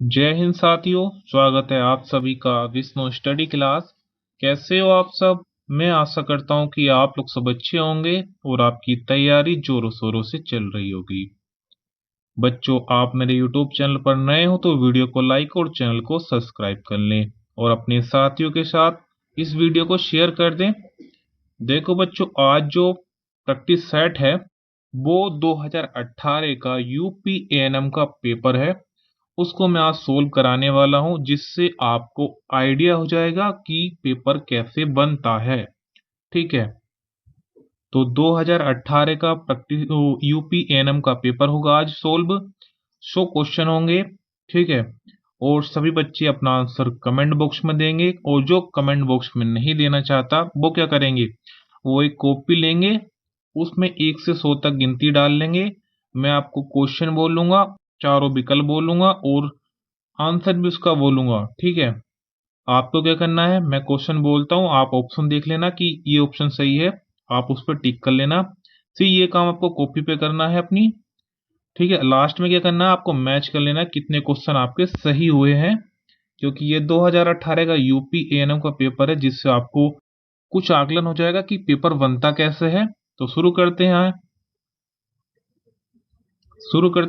जय हिंद साथियों, स्वागत है आप सभी का विष्णु स्टडी क्लास। कैसे हो आप सब? मैं आशा करता हूँ कि आप लोग सब अच्छे होंगे और आपकी तैयारी जोरों शोरों से चल रही होगी। बच्चों, आप मेरे YouTube चैनल पर नए हो तो वीडियो को लाइक और चैनल को सब्सक्राइब कर लें और अपने साथियों के साथ इस वीडियो को शेयर कर दें। देखो बच्चों, आज जो प्रैक्टिस सेट है वो 2018 का यूपी एएनएम का पेपर है। उसको मैं आज सोल्व कराने वाला हूं, जिससे आपको आइडिया हो जाएगा कि पेपर कैसे बनता है। ठीक है, तो 2018 का प्रैक्टिस यूपी एएनएम का पेपर होगा आज सोल्व। 100 क्वेश्चन होंगे। ठीक है, और सभी बच्चे अपना आंसर कमेंट बॉक्स में देंगे, और जो कमेंट बॉक्स में नहीं देना चाहता वो क्या करेंगे, वो एक कॉपी लेंगे, उसमें 1 से 100 तक गिनती डाल लेंगे। मैं आपको क्वेश्चन बोलूंगा, चारों विकल्प बोलूंगा और आंसर भी उसका बोलूंगा। ठीक है, आपको क्या करना है, मैं क्वेश्चन बोलता हूँ, आप ऑप्शन देख लेना कि ये ऑप्शन सही है, आप उस पर टिक कर लेना। फिर ये काम आपको कॉपी पे करना है अपनी। ठीक है, लास्ट में क्या करना है, आपको मैच कर लेना है कितने क्वेश्चन आपके सही हुए हैं, क्योंकि ये 2018 का यूपी एएनएम का पेपर है, जिससे आपको कुछ आकलन हो जाएगा कि पेपर बनता कैसे है। तो शुरू करते हैं।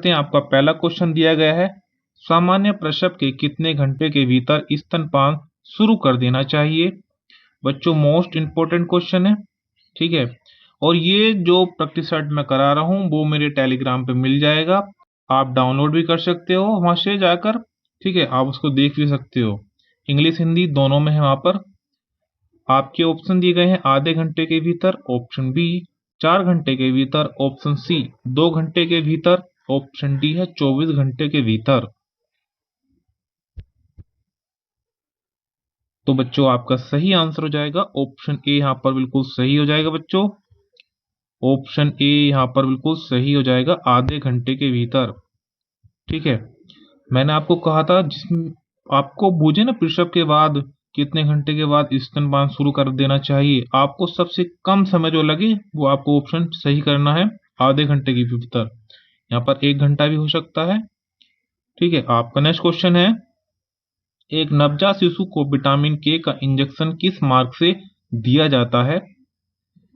आपका पहला क्वेश्चन दिया गया है, सामान्य प्रसव के कितने घंटे के भीतर स्तनपान शुरू कर देना चाहिए। बच्चों, मोस्ट इंपोर्टेंट क्वेश्चन है। ठीक है, और ये जो प्रैक्टिस सेट मैं करा रहा हूँ वो मेरे टेलीग्राम पे मिल जाएगा, आप डाउनलोड भी कर सकते हो वहां से जाकर। ठीक है, आप उसको देख भी सकते हो, इंग्लिश हिंदी दोनों में है वहां पर। आपके ऑप्शन दिए गए हैं, आधे घंटे के भीतर ऑप्शन बी, 4 घंटे के भीतर ऑप्शन सी, 2 घंटे के भीतर ऑप्शन डी है 24 घंटे के भीतर। तो बच्चों, आपका सही आंसर हो जाएगा ऑप्शन ए, यहाँ पर बिल्कुल सही हो जाएगा बच्चों। ऑप्शन ए यहाँ पर बिल्कुल सही हो जाएगा, आधे घंटे के भीतर। ठीक है, मैंने आपको कहा था, जिसमें आपको बूझे ना प्रसव के बाद कितने घंटे के बाद स्तनपान शुरू कर देना चाहिए, आपको सबसे कम समय जो लगे वो आपको ऑप्शन सही करना है, आधे घंटे के भीतर। यहाँ पर 1 घंटा भी हो सकता है। ठीक है, आपका नेक्स्ट क्वेश्चन है, एक नवजात शिशु को विटामिन के का इंजेक्शन किस मार्ग से दिया जाता है।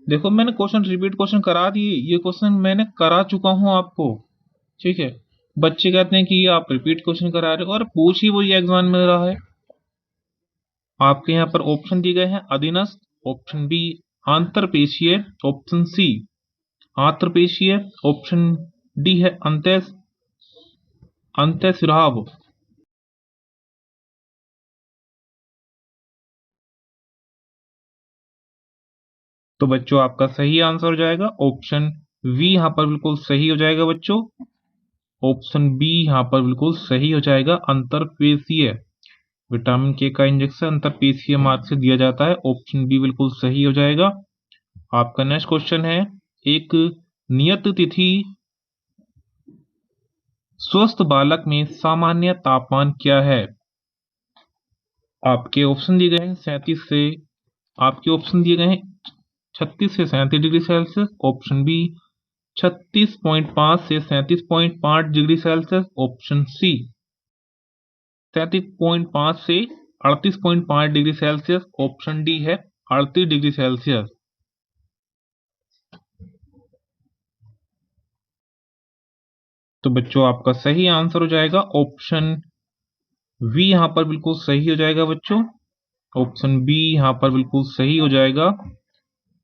देखो, मैंने क्वेश्चन करा दिए, ये क्वेश्चन मैंने करा चुका हूं आपको। ठीक है, बच्चे कहते हैं कि ये आप रिपीट क्वेश्चन करा रहे हो, और पूछ ही वही एग्जाम में रहा है। आपके यहाँ पर ऑप्शन दिए गए हैं, अधीनस्थ, ऑप्शन बी आंतरपेशीय, ऑप्शन सी आंतरपेशीय, ऑप्शन डी है अंतःस्राव। तो बच्चों, आपका सही आंसर हो जाएगा ऑप्शन वी, यहाँ पर बिल्कुल सही हो जाएगा बच्चों। ऑप्शन बी यहाँ पर बिल्कुल सही हो जाएगा, अंतरपेशीय। विटामिन के का इंजेक्शन अंतरपेशीय मार्ग से दिया जाता है, ऑप्शन बी बिल्कुल सही हो जाएगा। आपका नेक्स्ट क्वेश्चन है, एक नियत तिथि स्वस्थ बालक में सामान्य तापमान क्या है। आपके ऑप्शन दिए गए हैं 37 से आपके ऑप्शन दिए गए हैं 36 से 37 डिग्री सेल्सियस, ऑप्शन बी 36.5 से 37.5 डिग्री सेल्सियस, ऑप्शन सी 37.5 से 38.5 डिग्री सेल्सियस, ऑप्शन डी है 38 डिग्री सेल्सियस। तो बच्चों, आपका सही आंसर हो जाएगा ऑप्शन वी, यहाँ पर बिल्कुल सही हो जाएगा बच्चों। ऑप्शन बी यहाँ पर बिल्कुल सही हो जाएगा,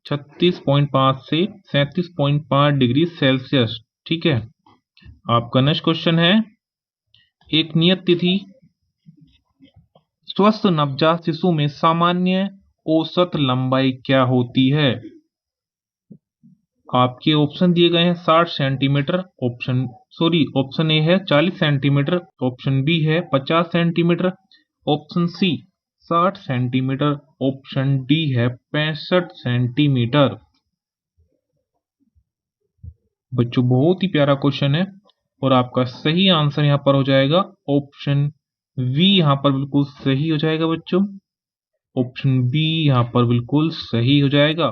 36.5 से 37.5 डिग्री सेल्सियस। ठीक है, आपका नेक्स्ट क्वेश्चन है, एक नियत तिथि स्वस्थ नवजात शिशु में सामान्य औसत लंबाई क्या होती है। आपके ऑप्शन दिए गए हैं 60 सेंटीमीटर, ऑप्शन ए है 40 सेंटीमीटर, ऑप्शन बी है 50 centimetre, option C 60 centimetre, option D है 65 सेंटीमीटर। बच्चों, बहुत ही प्यारा क्वेश्चन है, और आपका सही आंसर यहाँ पर हो जाएगा ऑप्शन वी, यहाँ पर बिल्कुल सही हो जाएगा बच्चों। ऑप्शन बी यहाँ पर बिल्कुल सही हो जाएगा।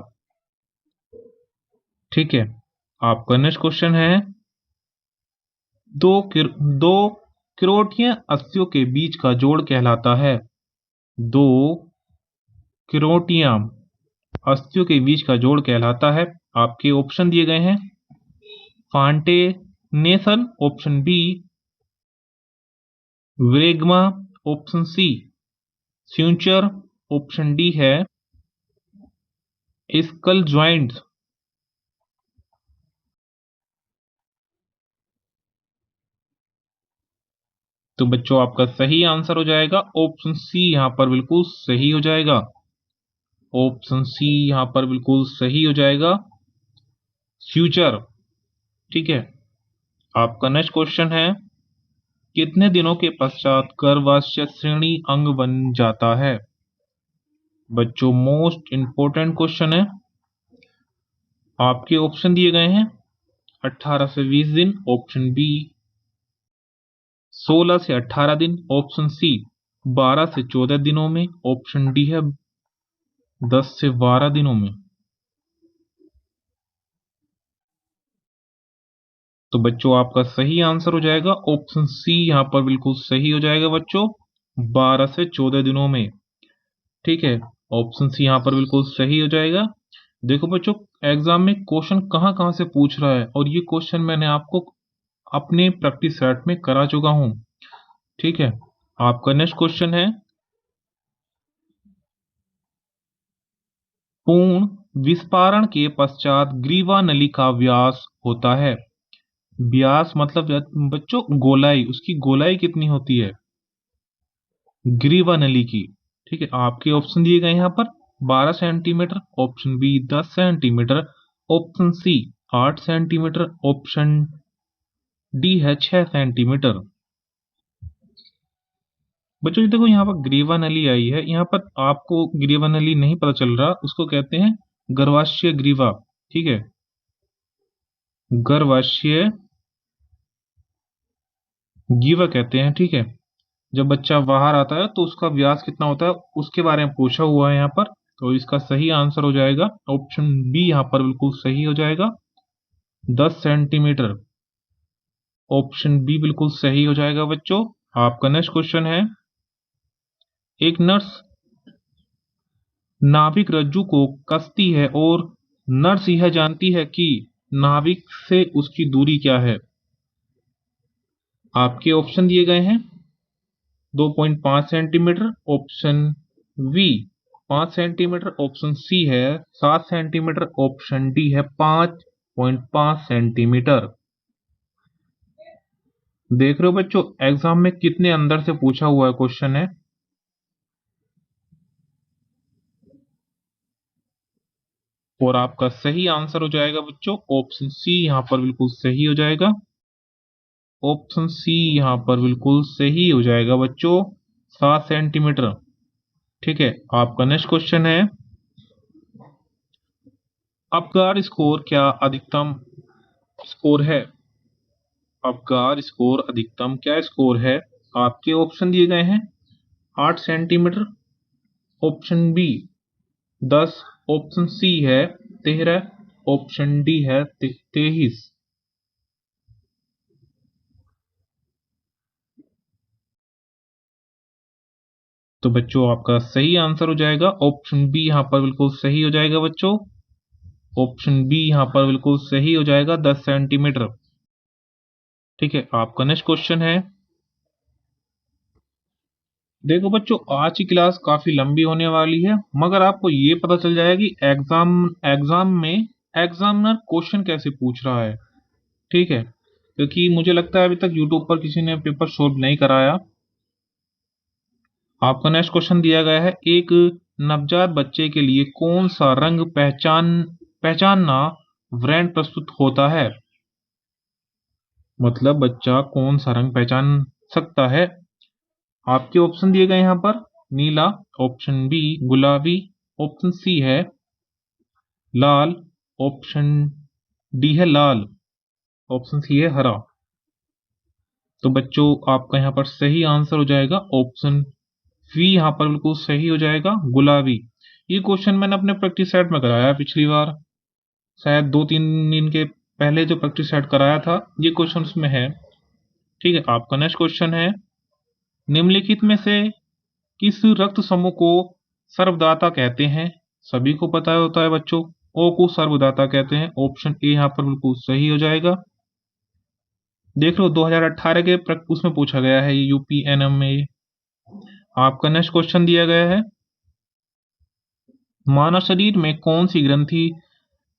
ठीक है, आपका नेक्स्ट क्वेश्चन है, दो किरोटियां अस्थियों के बीच का जोड़ कहलाता है। दो किरोटियां अस्थियों के बीच का जोड़ कहलाता है। आपके ऑप्शन दिए गए हैं, फांटेनेसन option B, bregma option C, suture option D है, स्कल ज्वाइंट्स। तो बच्चों आपका सही आंसर हो जाएगा ऑप्शन सी, यहां पर बिल्कुल सही हो जाएगा। ऑप्शन सी यहां पर बिल्कुल सही हो जाएगा, फ्यूचर। ठीक है, आपका नेक्स्ट क्वेश्चन है, कितने दिनों के पश्चात गर्भाशय श्रेणी अंग बन जाता है? बच्चों मोस्ट इंपॉर्टेंट क्वेश्चन है। आपके ऑप्शन दिए गए हैं, 18 से 20 दिन ऑप्शन बी, 16 से 18 दिन ऑप्शन सी, 12 से 14 दिनों में ऑप्शन डी है 10 से 12 दिनों में। तो बच्चों आपका सही आंसर हो जाएगा ऑप्शन सी, यहां पर बिल्कुल सही हो जाएगा बच्चों, 12 से 14 दिनों में। ठीक है, ऑप्शन सी यहां पर बिल्कुल सही हो जाएगा। देखो बच्चों, एग्जाम में क्वेश्चन कहां कहां से पूछ रहा है, और ये क्वेश्चन मैंने आपको अपने प्रैक्टिस सेट में करा चुका हूं। ठीक है, आपका नेक्स्ट क्वेश्चन है, पूर्ण विस्पारण के पश्चात ग्रीवा नली का व्यास होता है। व्यास मतलब बच्चों गोलाई, उसकी गोलाई कितनी होती है ग्रीवा नली की? ठीक है, आपके ऑप्शन दिए गए यहाँ पर, 12 centimetre option B, 10 centimetre option C, 8 centimetre option D है 6 सेंटीमीटर। बच्चों देखो यहाँ पर ग्रीवा नली आई है, यहाँ पर आपको ग्रीवा नली नहीं पता चल रहा, उसको कहते हैं गर्भाशय ग्रीवा। ठीक है, गर्भाशय ग्रीवा कहते हैं। ठीक है, जब बच्चा बाहर आता है तो उसका व्यास कितना होता है उसके बारे में पूछा हुआ है यहाँ पर। तो इसका सही आंसर हो जाएगा ऑप्शन बी, यहाँ पर बिल्कुल सही हो जाएगा 10 सेंटीमीटर। ऑप्शन बी बिल्कुल सही हो जाएगा बच्चों। आपका नेक्स्ट क्वेश्चन है, एक नर्स नाभिक रज्जु को कसती है और नर्स यह जानती है कि नाभिक से उसकी दूरी क्या है। आपके ऑप्शन दिए गए हैं, 2.5 centimetre option B, 5 centimetre option C है 7 सेंटीमीटर ऑप्शन डी है 5.5 सेंटीमीटर। देख रहे हो बच्चों, एग्जाम में कितने अंदर से पूछा हुआ है क्वेश्चन है। और आपका सही आंसर हो जाएगा बच्चों ऑप्शन सी, यहां पर बिल्कुल सही हो जाएगा। ऑप्शन सी यहां पर बिल्कुल सही हो जाएगा बच्चों, 7 सेंटीमीटर। ठीक है, आपका नेक्स्ट क्वेश्चन है, अपगार स्कोर क्या अधिकतम स्कोर है? अपगार स्कोर अधिकतम क्या स्कोर है? आपके ऑप्शन दिए गए हैं, 8 centimetre option B, 10 option C है 13 ऑप्शन डी है 23। तो बच्चों आपका सही आंसर हो जाएगा ऑप्शन बी, यहां पर बिल्कुल सही हो जाएगा बच्चों। ऑप्शन बी यहां पर बिल्कुल सही हो जाएगा 10 सेंटीमीटर। ठीक है, आपका नेक्स्ट क्वेश्चन है, देखो बच्चों आज की क्लास काफी लंबी होने वाली है, मगर आपको ये पता चल जाएगा कि एग्जाम में एग्जामिनर क्वेश्चन कैसे पूछ रहा है। ठीक है, क्योंकि मुझे लगता है अभी तक यूट्यूब पर किसी ने पेपर सोल्व नहीं कराया। आपका नेक्स्ट क्वेश्चन दिया गया है, एक नवजात बच्चे के लिए कौन सा रंग पहचानना ब्रांड प्रस्तुत होता है? मतलब बच्चा कौन सा रंग पहचान सकता है? आपके ऑप्शन दिए गए यहाँ पर, नीला ऑप्शन बी, गुलाबी ऑप्शन सी है लाल ऑप्शन डी है लाल ऑप्शन सी है हरा। तो बच्चों आपका यहाँ पर सही आंसर हो जाएगा ऑप्शन वी, यहाँ पर बिल्कुल सही हो जाएगा गुलाबी। ये क्वेश्चन मैंने अपने प्रैक्टिस सेट में कराया पिछली बार, शायद 2-3 दिन के पहले जो प्रैक्टिस सेट कराया था, ये क्वेश्चन उसमें है। ठीक है, आपका नेक्स्ट क्वेश्चन है, निम्नलिखित में से किस रक्त समूह को सर्वदाता कहते हैं? सभी को पता होता है बच्चों, ओ को सर्वदाता कहते हैं। ऑप्शन ए यहाँ पर बिल्कुल सही हो जाएगा। देख लो 2018 के उसमें पूछा गया है, यूपीएनएम में। आपका नेक्स्ट क्वेश्चन दिया गया है, मानव शरीर में कौन सी ग्रंथि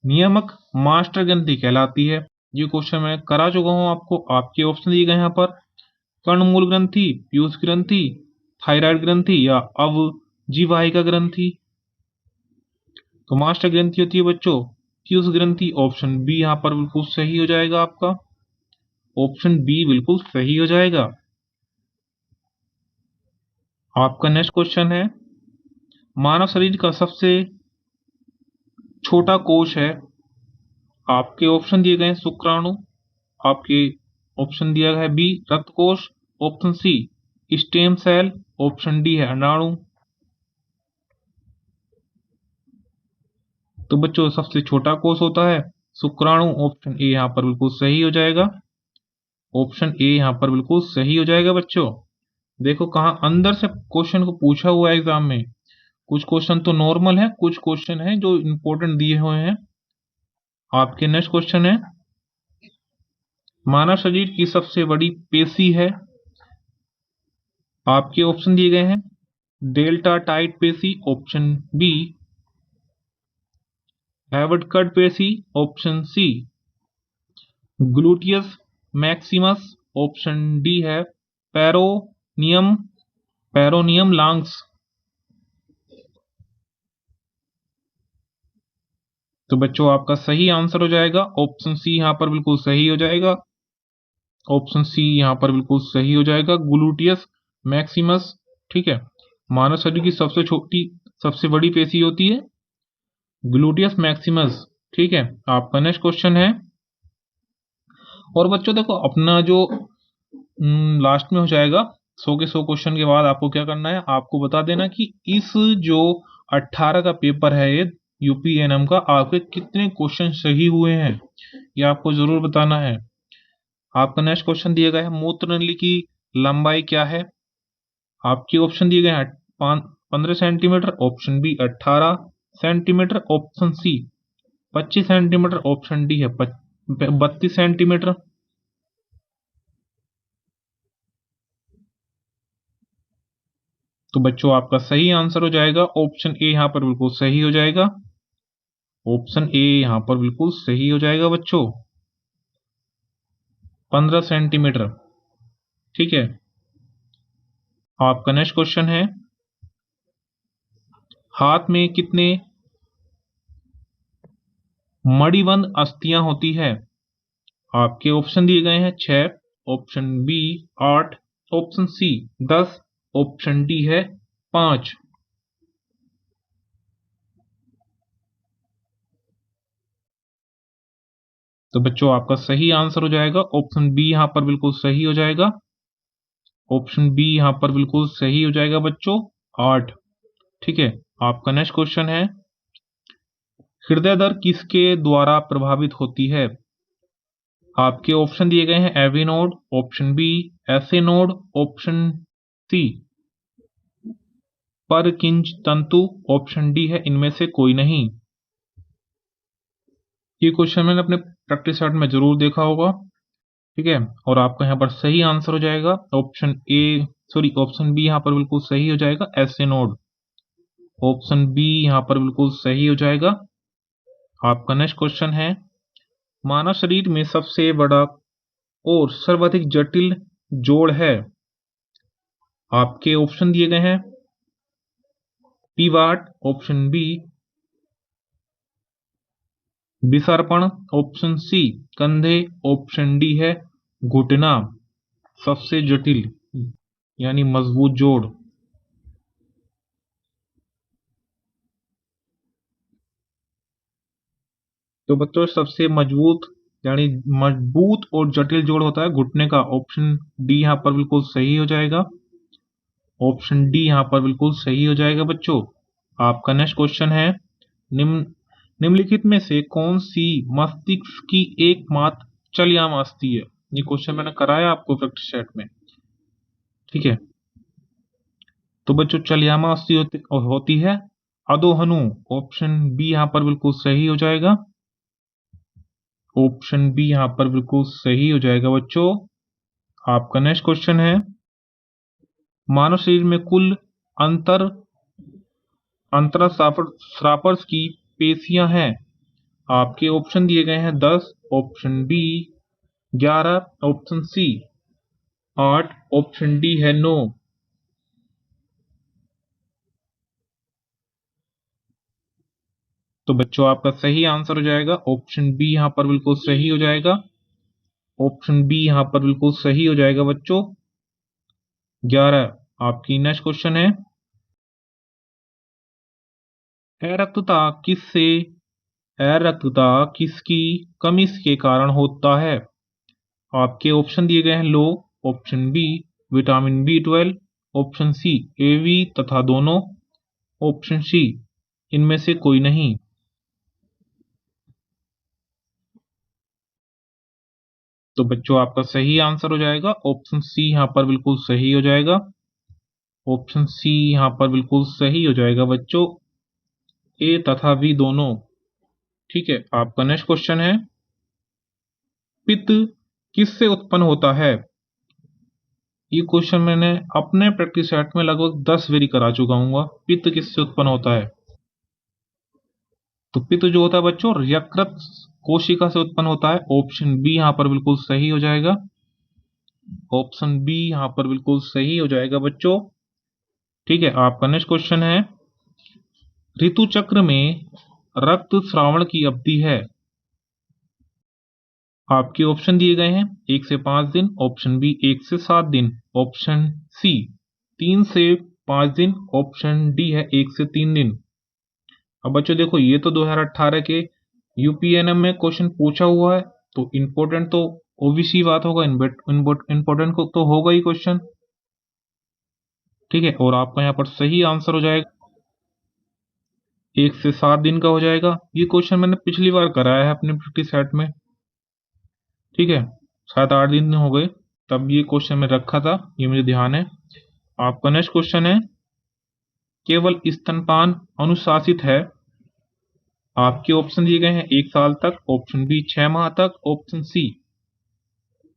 नियामक मास्टर ग्रंथि कहलाती है? ये क्वेश्चन मैं करा चुका हूं आपको। आपके ऑप्शन दिए गए यहाँ पर, कर्णमूल ग्रंथि, पीयूष ग्रंथि, थायराइड ग्रंथि या अवजीवाहिका ग्रंथि। तो मास्टर ग्रंथि होती है बच्चों पीयूष ग्रंथि। ऑप्शन बी यहाँ पर बिल्कुल सही हो जाएगा आपका। ऑप्शन बी बिल्कुल सही हो जाएगा। आपका नेक्स्ट क्वेश्चन है, मानव शरीर का सबसे छोटा कोश है? आपके ऑप्शन दिए गए हैं, शुक्राणु, आपके ऑप्शन दिया गया है बी रक्त कोश, option C stem cell, option D है अंडाणु। तो बच्चों सबसे छोटा कोश होता है शुक्राणु। ऑप्शन ए यहाँ पर बिल्कुल सही हो जाएगा। ऑप्शन ए यहाँ पर बिल्कुल सही हो जाएगा बच्चों। देखो कहाँ अंदर से क्वेश्चन को पूछा हुआ है एग्जाम में। कुछ क्वेश्चन तो नॉर्मल है, कुछ क्वेश्चन है जो इंपॉर्टेंट दिए हुए हैं। आपके नेक्स्ट क्वेश्चन है, मानव शरीर की सबसे बड़ी पेशी है? आपके ऑप्शन दिए गए हैं, डेल्टा टाइट पेशी, ऑप्शन बी हैवर्टकट पेशी, option C gluteus maximus, option D है पेरोनियम लांग्स। तो बच्चों आपका सही आंसर हो जाएगा ऑप्शन सी, यहाँ पर बिल्कुल सही हो जाएगा। ऑप्शन सी यहाँ पर बिल्कुल सही हो जाएगा, ग्लूटियस मैक्सिमस। ठीक है, मानव शरीर की सबसे बड़ी पेशी होती है ग्लूटियस मैक्सिमस। ठीक है, आपका नेक्स्ट क्वेश्चन है, और बच्चों देखो अपना जो लास्ट में हो जाएगा 100 के 100 क्वेश्चन के बाद आपको क्या करना है, आपको बता देना कि इस जो 18 का पेपर है ये यूपीएनएम का, आपके कितने क्वेश्चन सही हुए हैं, ये आपको जरूर बताना है। आपका नेक्स्ट क्वेश्चन दिया गया है, मूत्र नली की लंबाई क्या है? आपके ऑप्शन दिए गए हैं 15 centimetre, option B 18 centimetre, option C 25 centimetre, option D है 32 सेंटीमीटर। तो बच्चों आपका सही आंसर हो जाएगा ऑप्शन ए, यहाँ पर बिल्कुल सही हो जाएगा। ऑप्शन ए यहाँ पर बिल्कुल सही हो जाएगा बच्चों, 15 सेंटीमीटर। ठीक है, आपका नेक्स्ट क्वेश्चन है, हाथ में कितने मणिबंध अस्थियां होती है? आपके ऑप्शन दिए गए हैं 6, option B 8, option C 10, option D है 5। तो बच्चों आपका सही आंसर हो जाएगा ऑप्शन बी, यहाँ पर बिल्कुल सही हो जाएगा। ऑप्शन बी यहाँ पर बिल्कुल सही हो जाएगा बच्चों, 8। ठीक है, आपका नेक्स्ट क्वेश्चन है, हृदय दर किसके द्वारा प्रभावित होती है? आपके ऑप्शन दिए गए हैं AV node, option B SA node, option C Purkinje तंतु, ऑप्शन डी है इनमें से कोई नहीं। ये क्वेश्चन मैंने अपने प्रैक्टिस सेट में जरूर देखा होगा। ठीक है, और आपका यहाँ पर सही आंसर हो जाएगा ऑप्शन बी यहाँ पर बिल्कुल सही हो जाएगा, एसए नोड। ऑप्शन बी यहाँ पर बिल्कुल सही हो जाएगा। आपका नेक्स्ट क्वेश्चन है, मानव शरीर में सबसे बड़ा और सर्वाधिक जटिल जोड़ है? आपके ऑप्शन दिए गए हैं पीवाट, ऑप्शन बी विसर्पण, ऑप्शन सी कंधे, ऑप्शन डी है घुटना। सबसे जटिल यानी मजबूत जोड़। तो बच्चों सबसे मजबूत और जटिल जोड़ होता है घुटने का। ऑप्शन डी यहाँ पर बिल्कुल सही हो जाएगा। ऑप्शन डी यहाँ पर बिल्कुल सही हो जाएगा बच्चों। आपका नेक्स्ट क्वेश्चन है, निम्नलिखित में से कौन सी मस्तिष्क की एकमात्र चलयाम अस्थि है? ये क्वेश्चन मैंने कराया आपको प्रैक्टिस सेट में। ठीक है, तो बच्चों चलियामा अस्थि होती है अधोहनु। ऑप्शन बी यहाँ पर बिल्कुल सही हो जाएगा। ऑप्शन बी यहाँ पर बिल्कुल सही हो जाएगा बच्चों। आपका नेक्स्ट क्वेश्चन है, मानव शरीर में कुल अंतर अंतरा श्रापर्स की पेशियां हैं। आपके ऑप्शन दिए गए हैं 10, option B 11, option C 8, option D है 9। तो बच्चों आपका सही आंसर हो जाएगा ऑप्शन बी यहाँ पर बिल्कुल सही हो जाएगा। ऑप्शन बी यहाँ पर बिल्कुल सही हो जाएगा बच्चों 11। आपकी नेक्स्ट क्वेश्चन है, अरक्तता किसकी कमी के कारण होता है। आपके ऑप्शन दिए गए हैं लो, option B vitamin B12, option C एवी तथा दोनों, ऑप्शन सी इनमें से कोई नहीं। तो बच्चों आपका सही आंसर हो जाएगा ऑप्शन सी यहाँ पर बिल्कुल सही हो जाएगा। ऑप्शन सी यहाँ पर बिल्कुल सही हो जाएगा बच्चों, ए तथा बी दोनों। ठीक है, आपका नेक्स्ट क्वेश्चन है, पित्त किससे उत्पन्न होता है। ये क्वेश्चन मैंने अपने प्रैक्टिस सेट में लगभग 10 बारी करा चुका हूँ। पित्त किससे उत्पन्न होता है। तो पित्त जो होता है बच्चों यकृत कोशिका से उत्पन्न होता है। ऑप्शन बी यहाँ पर बिल्कुल सही हो जाएगा। ऑप्शन बी यहाँ पर बिल्कुल सही हो जाएगा बच्चों। ठीक है, आपका नेक्स्ट क्वेश्चन है, ऋतु चक्र में रक्त श्रावण की अवधि है। आपके ऑप्शन दिए गए हैं 1 से 5 दिन, ऑप्शन बी 1 से 7 दिन, ऑप्शन सी 3 से 5 दिन, ऑप्शन डी है 1 से 3 दिन। अब बच्चों देखो, ये तो 2018 के यूपीएनएम में क्वेश्चन पूछा हुआ है, तो इम्पोर्टेंट तो ओबीसी बात होगा, इम्पोर्टेंट को तो होगा ही क्वेश्चन। ठीक है, और आपका यहाँ पर सही आंसर हो जाएगा 1 से 7 दिन का हो जाएगा। ये क्वेश्चन मैंने पिछली बार कराया है अपने प्रैक्टिस सेट में। ठीक है, 7-8 दिन हो गए तब ये क्वेश्चन मैं रखा था, ये मुझे ध्यान है। आपका नेक्स्ट क्वेश्चन है, केवल स्तनपान अनुशासित है। आपके ऑप्शन दिए गए हैं 1 साल तक, ऑप्शन बी 6 माह तक, ऑप्शन सी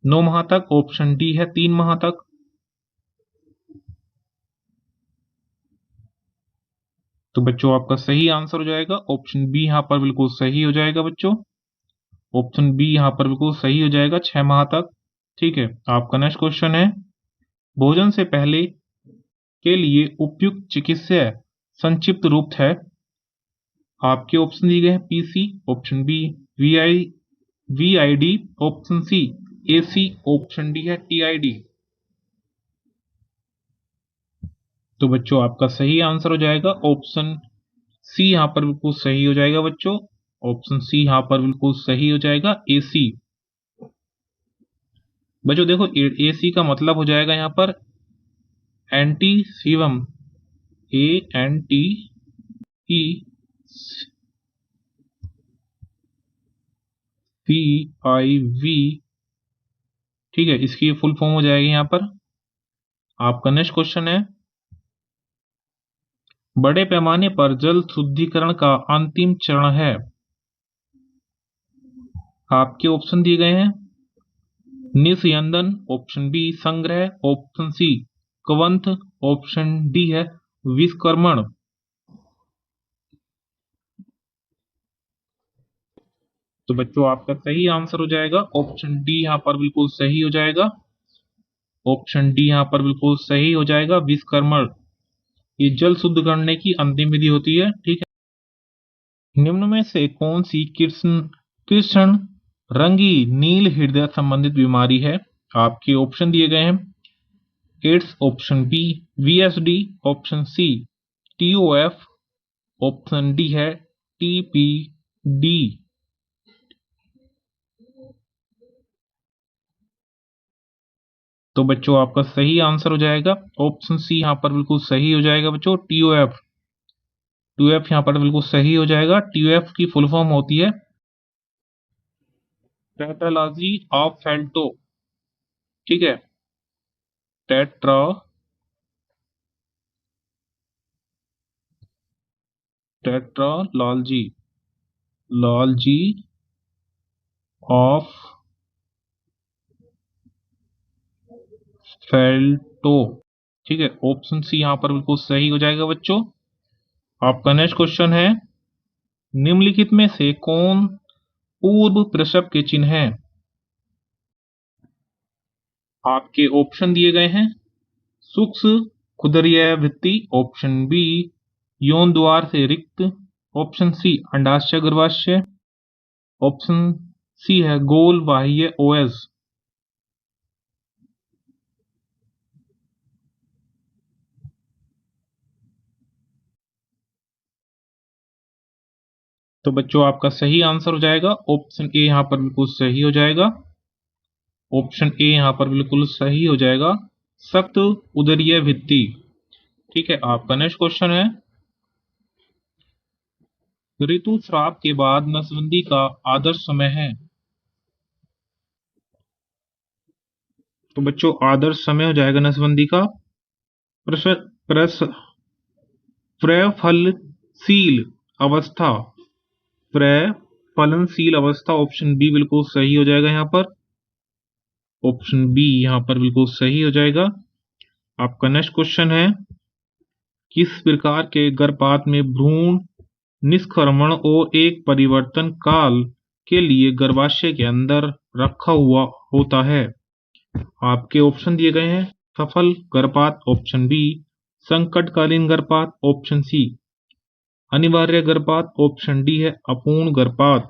9 माह तक, ऑप्शन डी है 3 माह तक। तो बच्चों आपका सही आंसर हो जाएगा ऑप्शन बी यहाँ पर बिल्कुल सही हो जाएगा बच्चों। ऑप्शन बी यहाँ पर बिल्कुल सही हो जाएगा 6 माह तक। ठीक है, आपका नेक्स्ट क्वेश्चन है, भोजन से पहले के लिए उपयुक्त चिकित्सा संक्षिप्त रूप है। आपके ऑप्शन दिए गए हैं PC, option B VID, option C AC, option D है टीआईडी। तो बच्चों आपका सही आंसर हो जाएगा ऑप्शन सी यहाँ पर बिल्कुल सही हो जाएगा बच्चों। ऑप्शन सी यहाँ पर बिल्कुल सही हो जाएगा एसी। बच्चों देखो, एसी का मतलब हो जाएगा यहाँ पर एंटी सीवम, ANTE CIV। ठीक है, इसकी फुल फॉर्म हो जाएगी यहाँ पर। आपका नेक्स्ट क्वेश्चन है, बड़े पैमाने पर जल शुद्धिकरण का अंतिम चरण है। आपके ऑप्शन दिए गए हैं निस्यंदन, ऑप्शन बी संग्रह, ऑप्शन सी कवंत, ऑप्शन डी है विस्कर्मण। तो बच्चों आपका सही आंसर हो जाएगा ऑप्शन डी यहाँ पर बिल्कुल सही हो जाएगा। ऑप्शन डी यहाँ पर बिल्कुल सही हो जाएगा विस्कर्मण। ये जल शुद्ध करने की अंतिम विधि होती है। ठीक है, निम्न में से कौन सी कृष्ण कृष्ण रंगी नील हृदय संबंधित बीमारी है। आपके ऑप्शन दिए गए हैं AIDS, option B VSD, option C TOF, option D है TPD। तो बच्चों आपका सही आंसर हो जाएगा ऑप्शन सी यहाँ पर बिल्कुल सही हो जाएगा बच्चों TOF। TOF यहाँ पर बिल्कुल सही हो जाएगा। TOF की फुल फॉर्म होती है पैथोलॉजी ऑफ फेल्टो। ठीक है, टेट्रालॉजी लॉजी ऑफ फेल्टो। ठीक है, ऑप्शन सी यहां पर बिल्कुल सही हो जाएगा बच्चों। आपका नेक्स्ट क्वेश्चन है, निम्नलिखित में से कौन पूर्व प्रसव के चिन्ह है? आपके ऑप्शन दिए गए हैं, सूक्ष्म खुदरीय भित्ति, ऑप्शन बी यौन द्वार से रिक्त, ऑप्शन सी अंडाशय गर्भाशय, ऑप्शन सी है गोल बाह्य ओएस। तो बच्चों आपका सही आंसर हो जाएगा ऑप्शन ए, यहां पर बिल्कुल सही हो जाएगा। ऑप्शन ए यहां पर बिल्कुल सही हो जाएगा, सख्त उदरीय भित्ति। ठीक है, आपका नेक्स्ट क्वेश्चन है, ऋतुस्राव के बाद नसबंदी का आदर्श समय है? तो बच्चों आदर्श समय हो जाएगा नसबंदी का प्रस, प्रस, प्रफलशील अवस्था, प्रफलनशील अवस्था, ऑप्शन बी बिल्कुल सही हो जाएगा यहाँ पर। ऑप्शन बी यहाँ पर बिल्कुल सही हो जाएगा। आपका नेक्स्ट क्वेश्चन है, किस प्रकार के गर्भपात में भ्रूण निष्क्रमण और एक परिवर्तन काल के लिए गर्भाशय के अंदर रखा हुआ होता है? आपके ऑप्शन दिए गए हैं, सफल गर्भपात, ऑप्शन बी संकटकालीन गर्भपात, ऑप्शन सी अनिवार्य गर्भपात, ऑप्शन डी है अपूर्ण गर्भपात।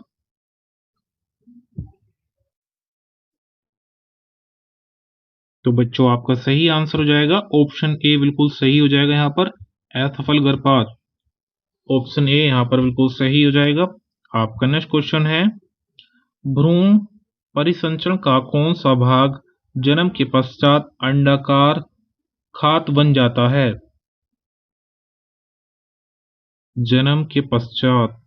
तो बच्चों आपका सही आंसर हो जाएगा ऑप्शन ए बिल्कुल सही हो जाएगा यहाँ पर, असफल गर्भपात। ऑप्शन ए यहाँ पर बिल्कुल सही हो जाएगा। आपका नेक्स्ट क्वेश्चन है, भ्रूण परिसंचरण का कौन सा भाग जन्म के पश्चात अंडाकार खात बन जाता है? जन्म के पश्चात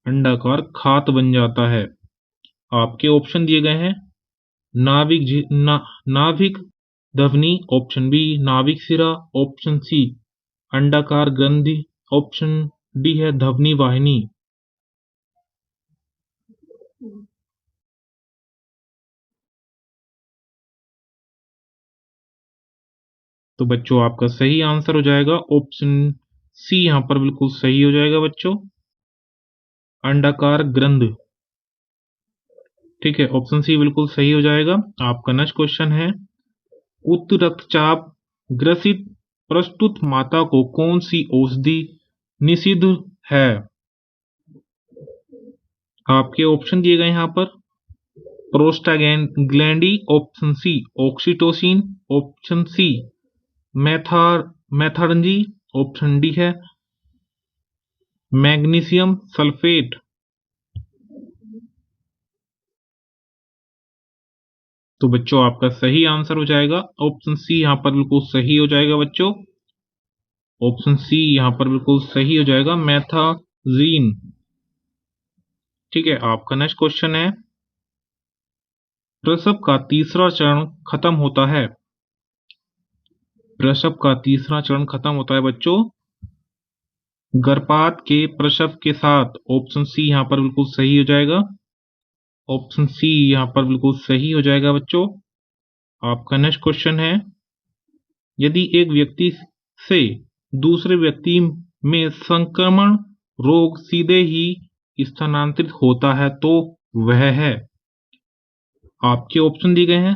अंडाकार खात बन जाता है। आपके ऑप्शन दिए गए हैं, नाभिक धमनी, ऑप्शन बी नाभिक सिरा, ऑप्शन सी अंडाकार ग्रंथि, ऑप्शन डी है धमनी वाहिनी। तो बच्चों आपका सही आंसर हो जाएगा ऑप्शन सी, यहां पर बिल्कुल सही हो जाएगा बच्चों, अंडाकार ग्रंथ। ठीक है, ऑप्शन सी बिल्कुल सही हो जाएगा। आपका नेक्स्ट क्वेश्चन है, उच्च रक्तचाप ग्रसित प्रस्तुत माता को कौन सी औषधि निषिद्ध है? आपके ऑप्शन दिए गए यहाँ पर, prostaglandin, option C oxytocin, option C मैथार्जी, ऑप्शन डी है मैग्नीशियम सल्फेट। तो बच्चों आपका सही आंसर हो जाएगा ऑप्शन सी, यहां पर बिल्कुल सही हो जाएगा बच्चों। ऑप्शन सी यहां पर बिल्कुल सही हो जाएगा, मैथाजीन। ठीक है, आपका नेक्स्ट क्वेश्चन है, प्रसव का तीसरा चरण खत्म होता है? प्रसव का तीसरा चरण खत्म होता है बच्चों गर्भपात के प्रसव के साथ, ऑप्शन सी यहां पर बिल्कुल सही हो जाएगा। ऑप्शन सी यहां पर बिल्कुल सही हो जाएगा बच्चों। आपका नेक्स्ट क्वेश्चन है, यदि एक व्यक्ति से दूसरे व्यक्ति में संक्रमण रोग सीधे ही स्थानांतरित होता है तो वह है? आपके ऑप्शन दिए गए हैं,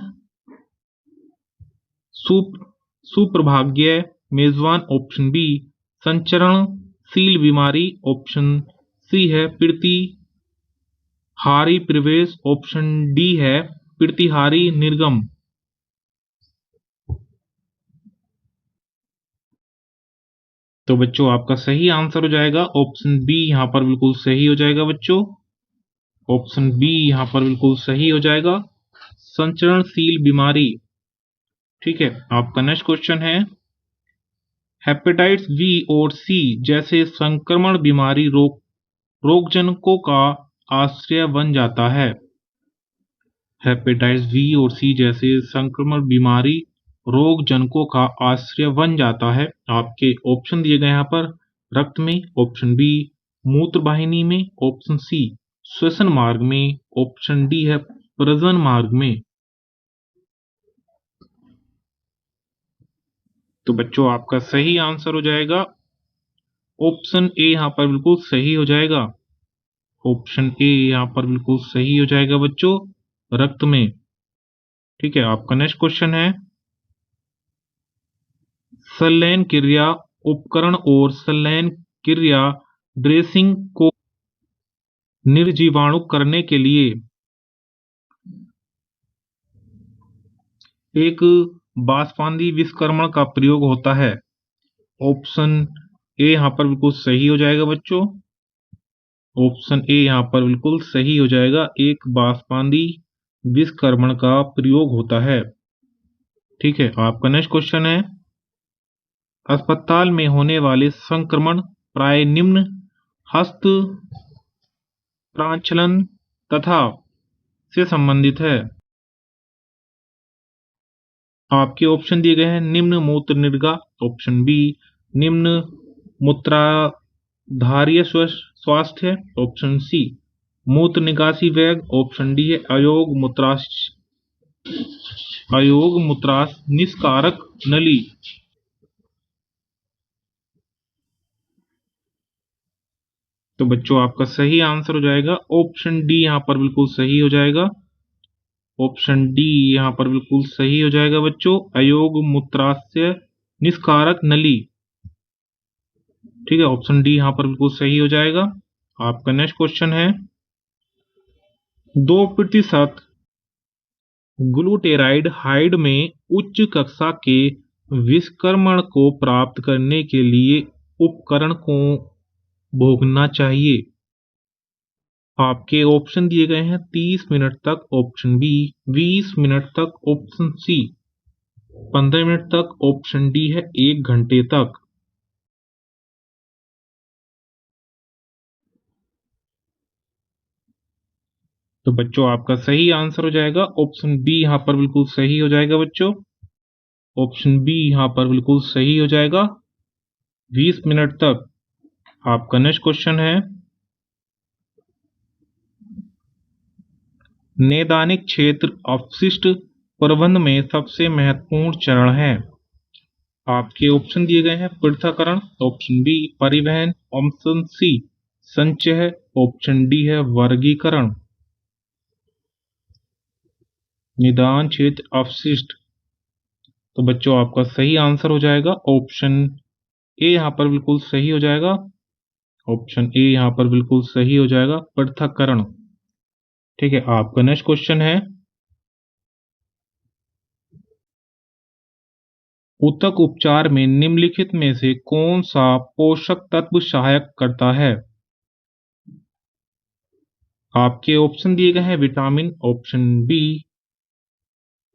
सुप्रभाग्य मेजबान, ऑप्शन बी संचरणशील बीमारी, ऑप्शन सी है प्रतिहारी प्रवेश, ऑप्शन डी है प्रतिहारी निर्गम। तो बच्चों आपका सही आंसर हो जाएगा ऑप्शन बी, यहां पर बिल्कुल सही हो जाएगा बच्चों। ऑप्शन बी यहां पर बिल्कुल सही हो जाएगा, संचरणशील बीमारी। ठीक है, आपका नेक्स्ट क्वेश्चन है, हेपेटाइटिस बी और सी जैसे संक्रमण बीमारी रोगजनकों का आश्रय बन जाता है? हेपेटाइटिस बी और सी जैसे संक्रमण बीमारी रोग जनकों का आश्रय बन जाता है। आपके ऑप्शन दिए गए यहाँ पर रक्त में, ऑप्शन बी मूत्र वाहिनी में, ऑप्शन सी श्वसन मार्ग में, ऑप्शन डी है प्रजनन मार्ग में। तो बच्चों आपका सही आंसर हो जाएगा ऑप्शन ए, यहाँ पर बिल्कुल सही हो जाएगा। ऑप्शन ए यहाँ पर बिल्कुल सही हो जाएगा बच्चों, रक्त में। ठीक है, आपका नेक्स्ट क्वेश्चन है संलयन क्रिया उपकरण और संलयन क्रिया ड्रेसिंग को निर्जीवाणु करने के लिए एक बाष्पान्दी विषकर्मण का प्रयोग होता है। ऑप्शन ए यहाँ पर बिल्कुल सही हो जाएगा बच्चों। ऑप्शन ए यहाँ पर बिल्कुल सही हो जाएगा, एक बाष्पान्दी विषकर्मण का प्रयोग होता है। ठीक है, आपका नेक्स्ट क्वेश्चन है अस्पताल में होने वाले संक्रमण प्राय निम्न हस्त प्रांचलन तथा से संबंधित है। आपके ऑप्शन दिए गए हैं निम्न मूत्र निर्गा, ऑप्शन बी निम्न मूत्राधारीय स्वास्थ्य, ऑप्शन सी मूत्र निकासी वेग, ऑप्शन डी है अयोग मूत्राश निस्कारक नली। तो बच्चों आपका सही आंसर हो जाएगा ऑप्शन डी, यहाँ पर बिल्कुल सही हो जाएगा। ऑप्शन डी यहाँ पर बिल्कुल सही हो जाएगा बच्चों, अयोग मूत्राशय निस्कारक नली। ठीक है, ऑप्शन डी यहाँ पर बिल्कुल सही हो जाएगा। आपका नेक्स्ट क्वेश्चन है 2% ग्लूटेराइड हाइड में उच्च कक्षा के विषकर्मण को प्राप्त करने के लिए उपकरण को भोगना चाहिए। आपके ऑप्शन दिए गए हैं 30 मिनट तक, ऑप्शन बी 20 मिनट तक, ऑप्शन सी 15 मिनट तक, ऑप्शन डी है 1 घंटे तक। तो बच्चों आपका सही आंसर हो जाएगा ऑप्शन बी, यहाँ पर बिल्कुल सही हो जाएगा बच्चों। ऑप्शन बी यहाँ पर बिल्कुल सही हो जाएगा 20 मिनट तक। आपका नेक्स्ट क्वेश्चन है नैदानिक क्षेत्र अपशिष्ट प्रबंधन में सबसे महत्वपूर्ण चरण है। आपके ऑप्शन दिए गए हैं पृथक्करण, ऑप्शन बी परिवहन, ऑप्शन सी संचय, ऑप्शन डी है वर्गीकरण। निदान क्षेत्र अपशिष्ट, तो बच्चों आपका सही आंसर हो जाएगा ऑप्शन ए, यहाँ पर बिल्कुल सही हो जाएगा। ऑप्शन ए यहाँ पर बिल्कुल सही हो जाएगा, पृथक्करण। ठीक है, आपका नेक्स्ट क्वेश्चन है ऊतक उपचार में निम्नलिखित में से कौन सा पोषक तत्व सहायक करता है। आपके ऑप्शन दिए गए हैं विटामिन, ऑप्शन बी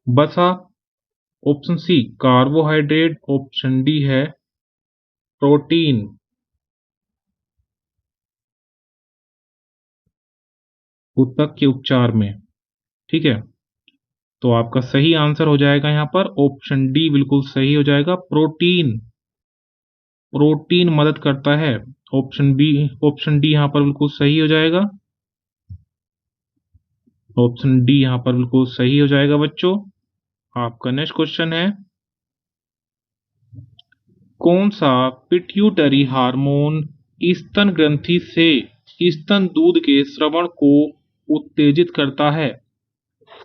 वसा, option C carbohydrate, option D है प्रोटीन। ऊतक के उपचार में, ठीक है, तो आपका सही आंसर हो जाएगा यहाँ पर ऑप्शन डी बिल्कुल सही हो जाएगा, प्रोटीन। प्रोटीन मदद करता है। ऑप्शन बी, ऑप्शन डी यहाँ पर बिल्कुल सही हो जाएगा। ऑप्शन डी यहाँ पर बिल्कुल सही हो जाएगा बच्चों। आपका नेक्स्ट क्वेश्चन है कौन सा पिट्यूटरी हार्मोन स्तन ग्रंथि से स्तन दूध के स्रवण को उत्तेजित करता है।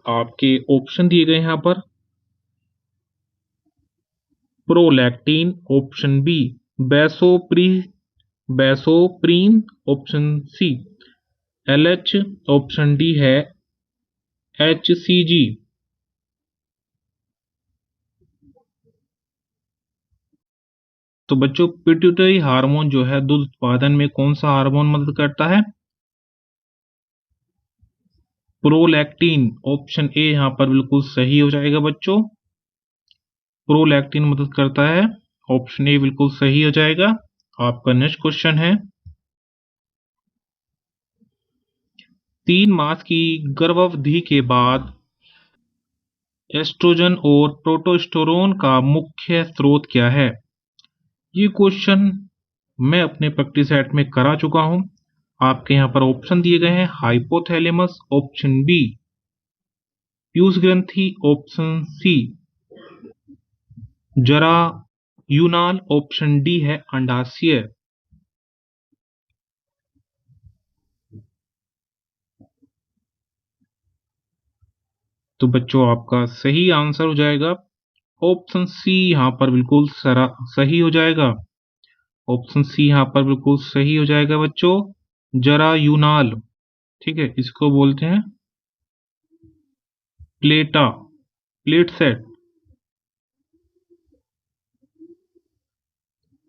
आपके ऑप्शन दिए गए यहाँ पर prolactin, option B vasopressin, option C LH, option D है एचसीजी। तो बच्चों पिट्यूटरी हार्मोन जो है दूध उत्पादन में कौन सा हार्मोन मदद करता है। प्रोलैक्टिन, ऑप्शन ए यहाँ पर बिल्कुल सही हो जाएगा बच्चों, प्रोलैक्टिन मदद करता है। ऑप्शन ए बिल्कुल सही हो जाएगा। आपका नेक्स्ट क्वेश्चन है 3 मास की गर्भावधि के बाद एस्ट्रोजन और प्रोटोस्टेरोन का मुख्य स्रोत क्या है? ये क्वेश्चन मैं अपने प्रैक्टिस सेट में करा चुका हूं। आपके यहाँ पर ऑप्शन दिए गए हैं, हाइपोथैलेमस, ऑप्शन बी पीयूष ग्रंथि, ऑप्शन सी जरा यूनाल, ऑप्शन डी है अंडाशय। तो बच्चों आपका सही आंसर हो जाएगा ऑप्शन सी, यहाँ पर बिल्कुल सही हो जाएगा। ऑप्शन सी यहाँ पर बिल्कुल सही हो जाएगा बच्चों, जरा यूनाल। ठीक है, इसको बोलते हैं प्लेटा, प्लेट सेट,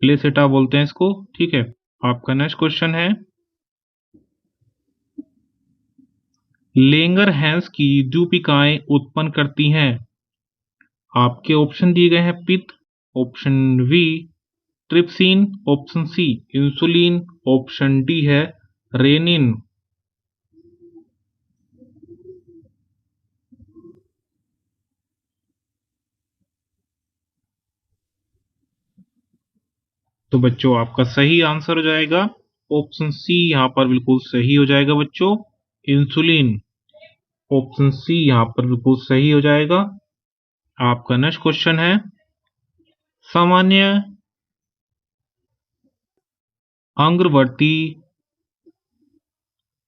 प्लेसेटा बोलते हैं इसको। ठीक है, आपका नेक्स्ट क्वेश्चन है, लेंगरहैंस की द्वीपिकाएं उत्पन्न करती हैं। आपके ऑप्शन दिए गए हैं, पित्त, option B trypsin, option C insulin, option D है रेनिन। तो बच्चों आपका सही आंसर हो जाएगा ऑप्शन सी, यहाँ पर बिल्कुल सही हो जाएगा बच्चों, इंसुलिन। ऑप्शन सी यहाँ पर बिल्कुल सही हो जाएगा। आपका नेक्स्ट क्वेश्चन है, सामान्य अंगवर्ती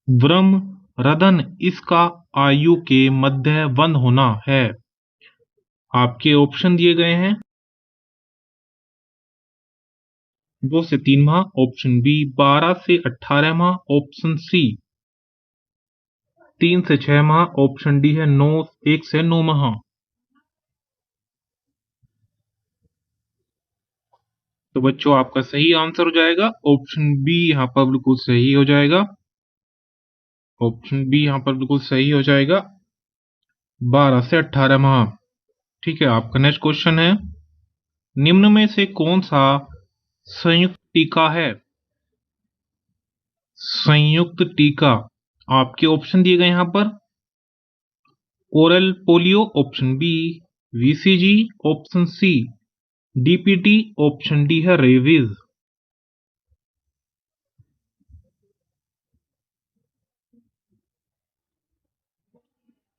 ब्रह्म रधन इसका आयु के मध्य बंद होना है। आपके ऑप्शन दिए गए हैं, 2 से 3 माह, ऑप्शन बी 12 से 18 माह, ऑप्शन सी 3 से 6 माह, ऑप्शन डी है 1 से 9 माह। तो बच्चों आपका सही आंसर हो जाएगा ऑप्शन बी, यहाँ पर बिल्कुल सही हो जाएगा। ऑप्शन बी यहाँ पर बिल्कुल सही हो जाएगा, 12 से 18 माह। ठीक है, आपका नेक्स्ट क्वेश्चन है, निम्न में से कौन सा संयुक्त टीका है? संयुक्त टीका, आपके ऑप्शन दिए गए यहां पर, oral polio, option B BCG, option C DPT, option D है रेबीज।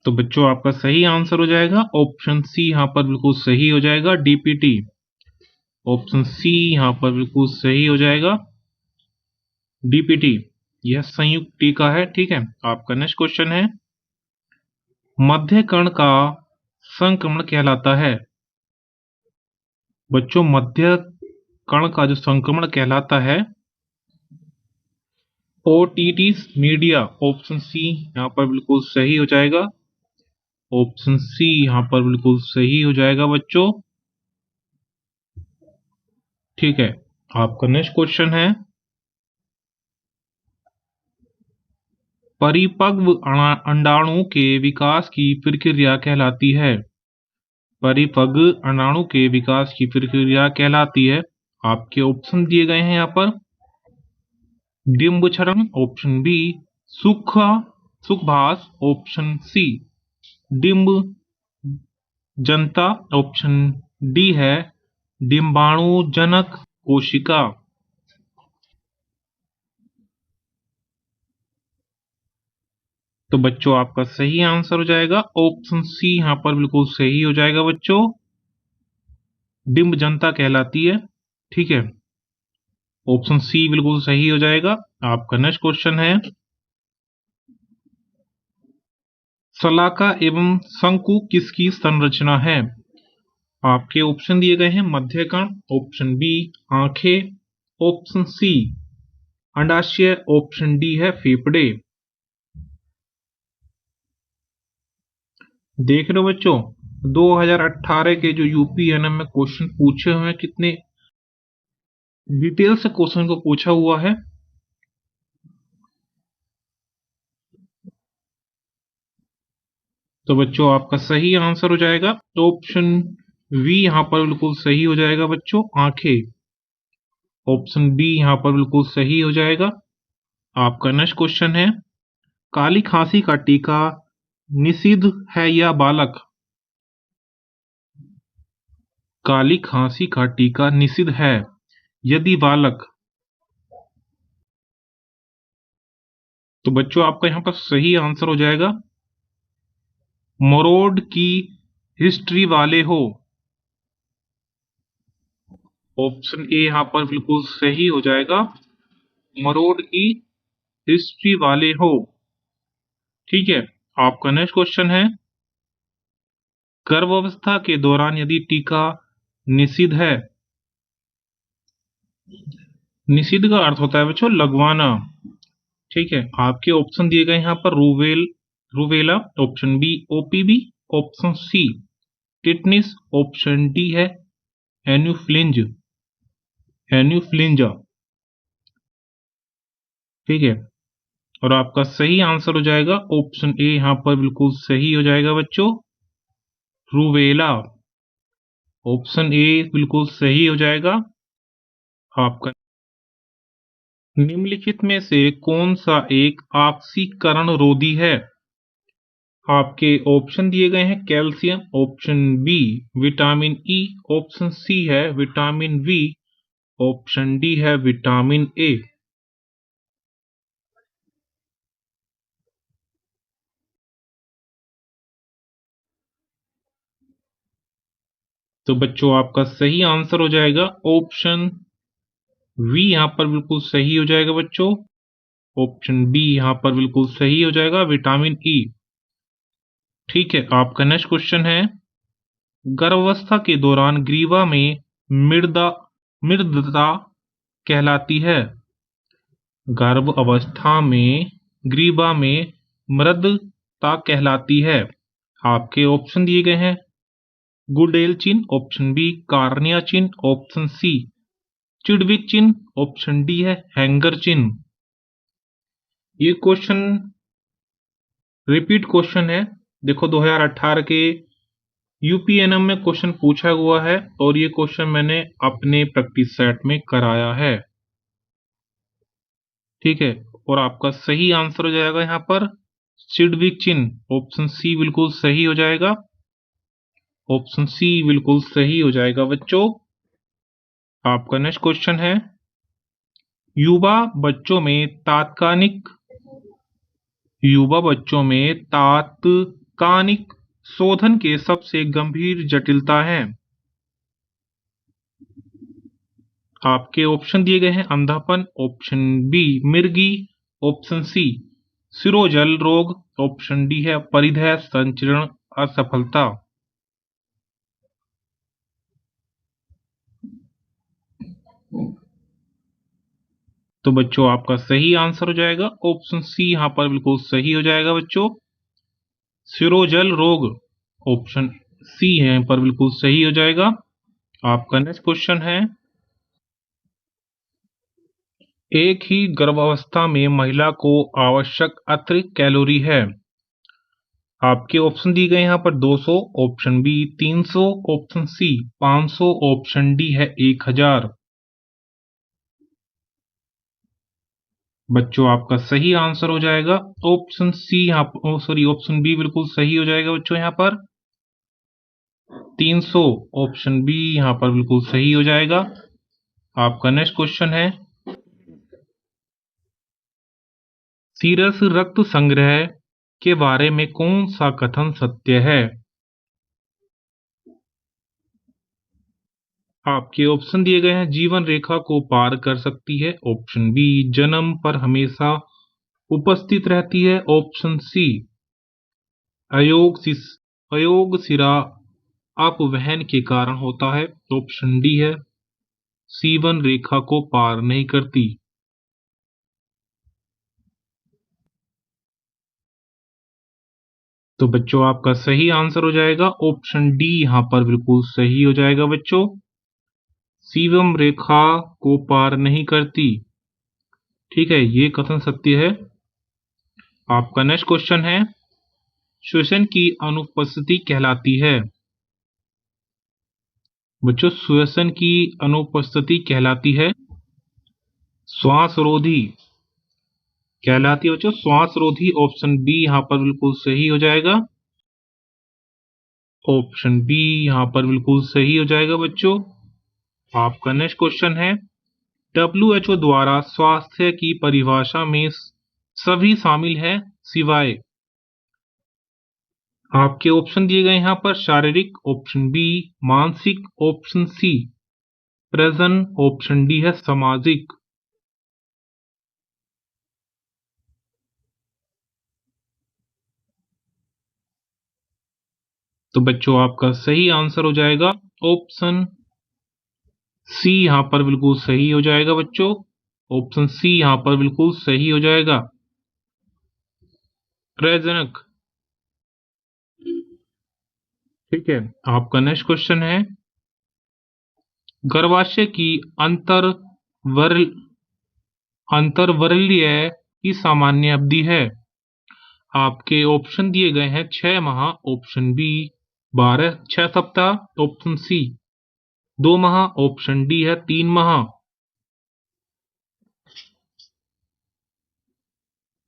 तो बच्चों आपका सही आंसर हो जाएगा ऑप्शन सी, यहाँ पर बिल्कुल सही हो जाएगा, डीपीटी। ऑप्शन सी यहाँ पर बिल्कुल सही हो जाएगा, डीपीटी, यह संयुक्त टीका है। ठीक है, आपका नेक्स्ट क्वेश्चन है, मध्य कण का संक्रमण कहलाता है। बच्चों मध्य कण का जो संक्रमण कहलाता है, ओटिटिस मीडिया, ऑप्शन सी यहाँ पर बिल्कुल सही हो जाएगा। ऑप्शन सी यहाँ पर बिल्कुल सही हो जाएगा बच्चों। ठीक है, आपका नेक्स्ट क्वेश्चन है, परिपक्व अंडाणु के विकास की प्रक्रिया कहलाती है। परिपक्व अंडाणु के विकास की प्रक्रिया कहलाती है। आपके ऑप्शन दिए गए हैं यहाँ पर, डिम्ब क्षरण, ऑप्शन बी सुखभास, ऑप्शन सी डिम्ब जनता, ऑप्शन डी है डिम्बाणुजनक कोशिका। तो बच्चों आपका सही आंसर हो जाएगा ऑप्शन सी, यहाँ पर बिल्कुल सही हो जाएगा बच्चों, डिम्ब जनता कहलाती है। ठीक है, ऑप्शन सी बिल्कुल सही हो जाएगा। आपका नेक्स्ट क्वेश्चन है, शलाका एवं शंकु किसकी संरचना है? आपके ऑप्शन दिए गए हैं, मध्य कण, ऑप्शन बी आंखें, ऑप्शन सी अंडाशय, ऑप्शन डी है फेफड़े। देख रहे हो बच्चों, 2018 के जो यूपीएनएम में क्वेश्चन पूछे हुए हैं, कितने डिटेल से क्वेश्चन को पूछा हुआ है। तो बच्चों आपका सही आंसर हो जाएगा ऑप्शन वी, यहाँ पर बिल्कुल सही हो जाएगा बच्चों, आंखें। ऑप्शन बी यहाँ पर बिल्कुल सही हो जाएगा। आपका नेक्स्ट क्वेश्चन है, काली खांसी का टीका निषिद्ध है या बालक? काली खांसी का टीका निषिद्ध है यदि बालक। तो बच्चों आपका यहाँ पर सही आंसर हो जाएगा मरोड़ की हिस्ट्री वाले हो। ऑप्शन ए यहाँ पर बिल्कुल सही हो जाएगा, मरोड़ की हिस्ट्री वाले हो। ठीक है, आपका नेक्स्ट क्वेश्चन है गर्भावस्था के दौरान यदि टीका निषिद्ध है। निषिद्ध का अर्थ होता है बच्चों लगवाना। ठीक है, आपके ऑप्शन दिए गए यहाँ पर rubella, option B OPV, option C tetanus, option D है एन्यूफ्लिंजा। ठीक है, और आपका सही आंसर हो जाएगा ऑप्शन ए, यहाँ पर बिल्कुल सही हो जाएगा बच्चों, रूबेला। ऑप्शन ए बिल्कुल सही हो जाएगा आपका। निम्नलिखित में से कौन सा एक ऑक्सीकरण रोधी है। आपके ऑप्शन दिए गए हैं calcium, option B vitamin E, option C है विटामिन बी, ऑप्शन डी है विटामिन ए। तो बच्चों आपका सही आंसर हो जाएगा ऑप्शन वी, यहाँ पर बिल्कुल सही हो जाएगा बच्चों। ऑप्शन बी यहाँ पर बिल्कुल सही हो जाएगा विटामिन ई। ठीक है, आपका नेक्स्ट क्वेश्चन है गर्भावस्था के दौरान ग्रीवा में मृदता कहलाती है। गर्भ अवस्था में ग्रीवा में मृदता कहलाती है। आपके ऑप्शन दिए गए हैं गुडेल चिन्ह, ऑप्शन बी कार्निया चिन्ह, ऑप्शन सी चिडविक चिन्ह, ऑप्शन डी है हैंगर चिन्ह। ये क्वेश्चन रिपीट क्वेश्चन है। देखो 2018 के यूपीएनएम में क्वेश्चन पूछा हुआ है और ये क्वेश्चन मैंने अपने प्रैक्टिस सेट में कराया है। ठीक है, और आपका सही आंसर हो जाएगा यहाँ पर चिडविक चिन्ह, ऑप्शन सी बिल्कुल सही हो जाएगा। ऑप्शन सी बिल्कुल सही हो जाएगा बच्चों। आपका नेक्स्ट क्वेश्चन है युवा बच्चों में तात्कानिक शोधन के सबसे गंभीर जटिलता है। आपके ऑप्शन दिए गए हैं अंधापन, ऑप्शन बी मिर्गी, ऑप्शन सी सिरोजल रोग, ऑप्शन डी है परिधेय संचरण असफलता। तो बच्चों आपका सही आंसर हो जाएगा ऑप्शन सी, यहाँ पर बिल्कुल सही हो जाएगा बच्चों, सिरोजल रोग। ऑप्शन सी है यहाँ पर बिल्कुल सही हो जाएगा। आपका नेक्स्ट क्वेश्चन है एक ही गर्भावस्था में महिला को आवश्यक अतिरिक्त कैलोरी है। आपके ऑप्शन दिए गए यहाँ पर 200, option B 300, option C 500, option D है 1000। बच्चों आपका सही आंसर हो जाएगा ऑप्शन सी, यहाँ सॉरी ऑप्शन बी बिल्कुल सही हो जाएगा बच्चों, यहाँ पर 300, ऑप्शन बी यहाँ पर बिल्कुल सही हो जाएगा। आपका नेक्स्ट क्वेश्चन है सीरस रक्त संग्रह के बारे में कौन सा कथन सत्य है। आपके ऑप्शन दिए गए हैं जीवन रेखा को पार कर सकती है, ऑप्शन बी जन्म पर हमेशा उपस्थित रहती है, ऑप्शन सी अयोग सिरा अपवहन के कारण होता है, ऑप्शन डी है सीवन रेखा को पार नहीं करती। तो बच्चों आपका सही आंसर हो जाएगा ऑप्शन डी, यहाँ पर बिल्कुल सही हो जाएगा बच्चों, सीवम रेखा को पार नहीं करती। ठीक है, ये कथन सत्य है। आपका नेक्स्ट क्वेश्चन है श्वसन की अनुपस्थिति कहलाती है। बच्चों श्वसन की अनुपस्थिति कहलाती है श्वास रोधी कहलाती है बच्चों, श्वास रोधी। ऑप्शन बी यहाँ पर बिल्कुल सही हो जाएगा। ऑप्शन बी यहाँ पर बिल्कुल सही हो जाएगा बच्चों। आपका नेक्स्ट क्वेश्चन है, WHO द्वारा स्वास्थ्य की परिभाषा में सभी शामिल है सिवाय। आपके ऑप्शन दिए गए यहाँ पर, शारीरिक ऑप्शन बी, मानसिक ऑप्शन सी, प्रेजन ऑप्शन डी है सामाजिक। तो बच्चों आपका सही आंसर हो जाएगा ऑप्शन सी, यहाँ पर बिल्कुल सही हो जाएगा बच्चों। ऑप्शन सी यहाँ पर बिल्कुल सही हो जाएगा, प्रजनक। ठीक है, आपका नेक्स्ट क्वेश्चन है, गर्भाशय की अंतर्वरीय की सामान्य अवधि है। आपके ऑप्शन दिए गए हैं, 6 माह, ऑप्शन बी 6 सप्ताह, ऑप्शन सी 2 माह, ऑप्शन डी है 3 माह।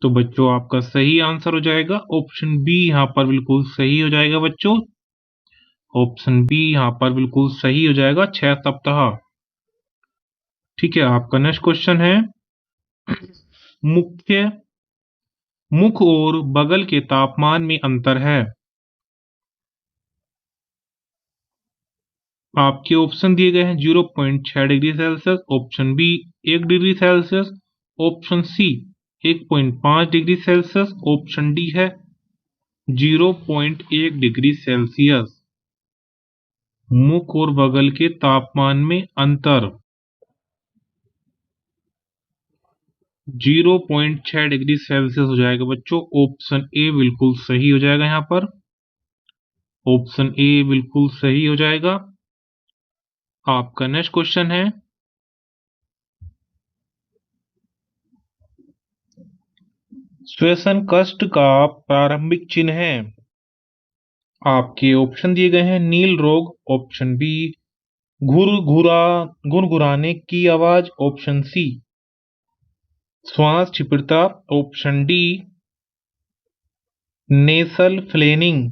तो बच्चों आपका सही आंसर हो जाएगा ऑप्शन बी, यहाँ पर बिल्कुल सही हो जाएगा बच्चों। ऑप्शन बी यहाँ पर बिल्कुल सही हो जाएगा, 6 सप्ताह। ठीक है, आपका नेक्स्ट क्वेश्चन है, मुख और बगल के तापमान में अंतर है। आपके ऑप्शन दिए गए हैं, 0.6 degree Celsius, option B 1 degree Celsius, option C 1.5 degree Celsius, option D है 0.1 डिग्री सेल्सियस। मुख और बगल के तापमान में अंतर 0.6 डिग्री सेल्सियस हो जाएगा बच्चों। ऑप्शन ए बिल्कुल सही हो जाएगा, यहाँ पर ऑप्शन ए बिल्कुल सही हो जाएगा। आपका नेक्स्ट क्वेश्चन है, श्वसन कष्ट का प्रारंभिक चिन्ह है। आपके ऑप्शन दिए गए हैं, नील रोग, ऑप्शन बी गुरगुराने की आवाज, ऑप्शन सी श्वास छिपड़ता, ऑप्शन डी नेसल फ्लेरिंग।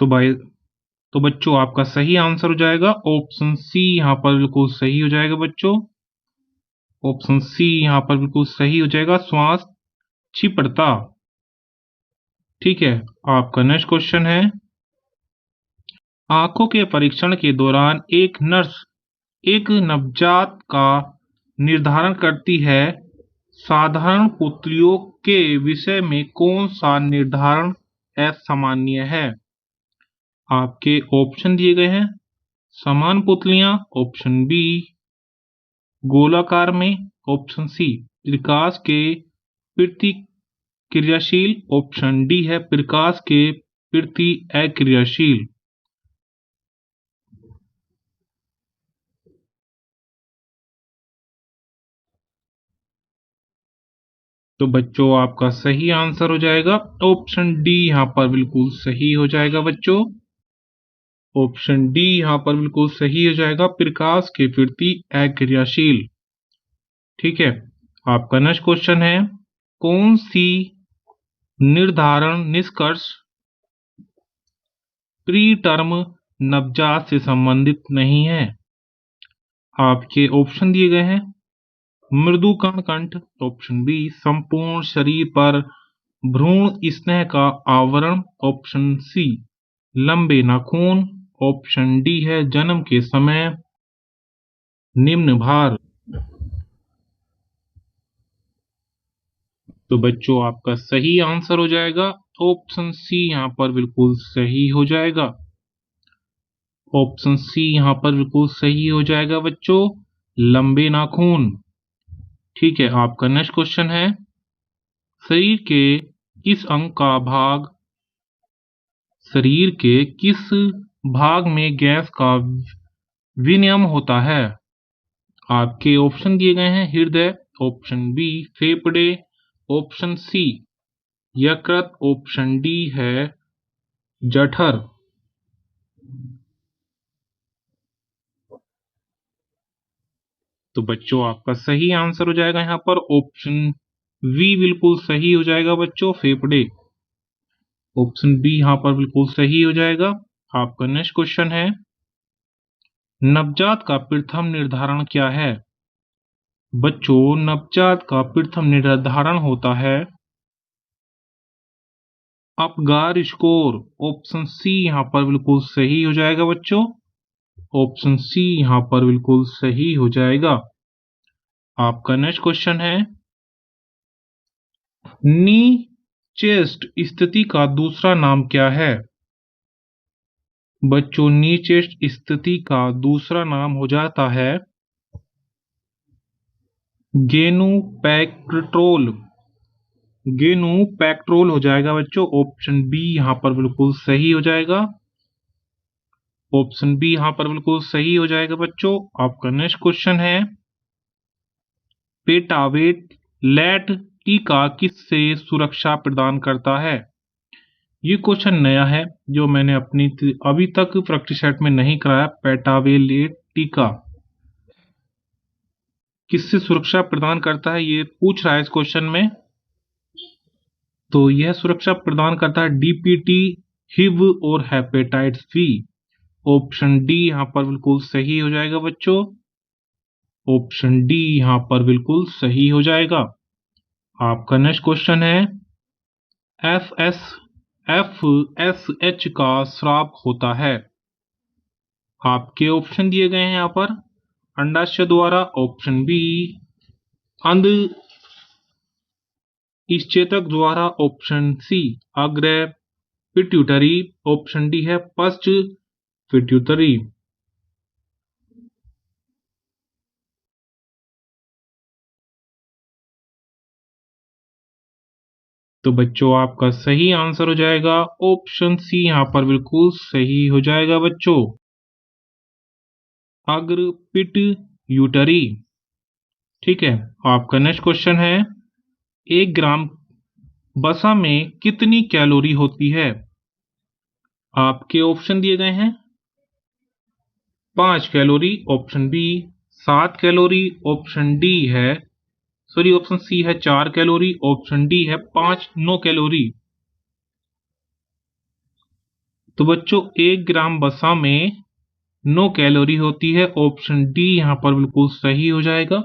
तो बच्चों आपका सही आंसर हो जाएगा ऑप्शन सी, यहाँ पर बिल्कुल सही हो जाएगा बच्चों। ऑप्शन सी यहाँ पर बिल्कुल सही हो जाएगा, श्वास छिपड़ता। ठीक है, आपका नेक्स्ट क्वेश्चन है, आंखों के परीक्षण के दौरान एक नर्स एक नवजात का निर्धारण करती है, साधारण पुतलियों के विषय में कौन सा निर्धारण असामान्य है। आपके ऑप्शन दिए गए हैं, समान पुतलियां, ऑप्शन बी गोलाकार में, ऑप्शन सी प्रकाश के प्रति क्रियाशील, ऑप्शन डी है प्रकाश के प्रति अक्रियाशील। तो बच्चों आपका सही आंसर हो जाएगा ऑप्शन डी, यहाँ पर बिल्कुल सही हो जाएगा बच्चों। ऑप्शन डी यहाँ पर बिल्कुल सही हो जाएगा, प्रकाश के प्रति अक्रियाशील। ठीक है, आपका नेक्स्ट क्वेश्चन है, कौन सी निर्धारण निष्कर्ष प्री टर्म नवजात से संबंधित नहीं है। आपके ऑप्शन दिए गए हैं, मृदु कणकंठ, ऑप्शन बी संपूर्ण शरीर पर भ्रूण स्नेह का आवरण, ऑप्शन सी लंबे नाखून, ऑप्शन डी है जन्म के समय निम्न भार। तो बच्चों आपका सही आंसर हो जाएगा ऑप्शन सी, यहाँ पर बिल्कुल सही हो जाएगा। ऑप्शन सी यहाँ पर बिल्कुल सही हो जाएगा बच्चों, लंबे नाखून। ठीक है, आपका नेक्स्ट क्वेश्चन है, शरीर के किस अंग का भाग शरीर के किस भाग में गैस का विनिमय होता है। आपके ऑप्शन दिए गए हैं, हृदय, ऑप्शन बी फेफड़े, ऑप्शन सी यकृत, ऑप्शन डी है जठर। तो बच्चों आपका सही आंसर हो जाएगा यहाँ पर ऑप्शन वी बिल्कुल सही हो जाएगा बच्चों, फेफड़े। ऑप्शन बी यहाँ पर बिल्कुल सही हो जाएगा। आपका नेक्स्ट क्वेश्चन है, नवजात का प्रथम निर्धारण क्या है? बच्चों नवजात का प्रथम निर्धारण होता है अपगार स्कोर। ऑप्शन सी यहाँ पर बिल्कुल सही हो जाएगा बच्चों। ऑप्शन सी यहाँ पर बिल्कुल सही हो जाएगा। आपका नेक्स्ट क्वेश्चन है, नी चेस्ट स्थिति का दूसरा नाम क्या है? बच्चों नी चेस्ट स्थिति का दूसरा नाम हो जाता है गेनुपैक्ट्रोल। गेनुपैक्ट्रोल हो जाएगा बच्चों। ऑप्शन बी यहाँ पर बिल्कुल सही हो जाएगा। ऑप्शन बी यहाँ पर बिल्कुल सही हो जाएगा बच्चों। आपका नेक्स्ट क्वेश्चन है, पेटावेट लैट टीका किससे सुरक्षा प्रदान करता है? ये क्वेश्चन नया है जो मैंने अपनी अभी तक प्रैक्टिस सेट में नहीं कराया। पेटावेलेट टीका किससे सुरक्षा प्रदान करता है, ये पूछ रहा है इस क्वेश्चन में। तो यह सुरक्षा प्रदान करता है डीपीटी, हिव और हेपेटाइटिस बी। ऑप्शन डी यहाँ पर बिल्कुल सही हो जाएगा बच्चों। ऑप्शन डी यहाँ पर बिल्कुल सही हो जाएगा। आपका नेक्स्ट क्वेश्चन है, FSH का स्राव होता है। आपके ऑप्शन दिए गए हैं यहाँ पर, अंडाशय द्वारा, ऑप्शन बी अंध इश्चेतक द्वारा, ऑप्शन सी अग्र पिट्यूटरी, ऑप्शन डी है पश्च पिट्यूटरी। तो बच्चों आपका सही आंसर हो जाएगा ऑप्शन सी, यहाँ पर बिल्कुल सही हो जाएगा बच्चों, अग्र पिट्यूटरी। ठीक है। आपका नेक्स्ट क्वेश्चन है, 1 ग्राम वसा में कितनी कैलोरी होती है? आपके ऑप्शन दिए गए हैं, 5 calorie, option B 7 calorie, option D है ऑप्शन सी है 4 कैलोरी, ऑप्शन डी है 9 कैलोरी। तो बच्चों 1 ग्राम वसा में 9 कैलोरी होती है। ऑप्शन डी यहां पर बिल्कुल सही हो जाएगा।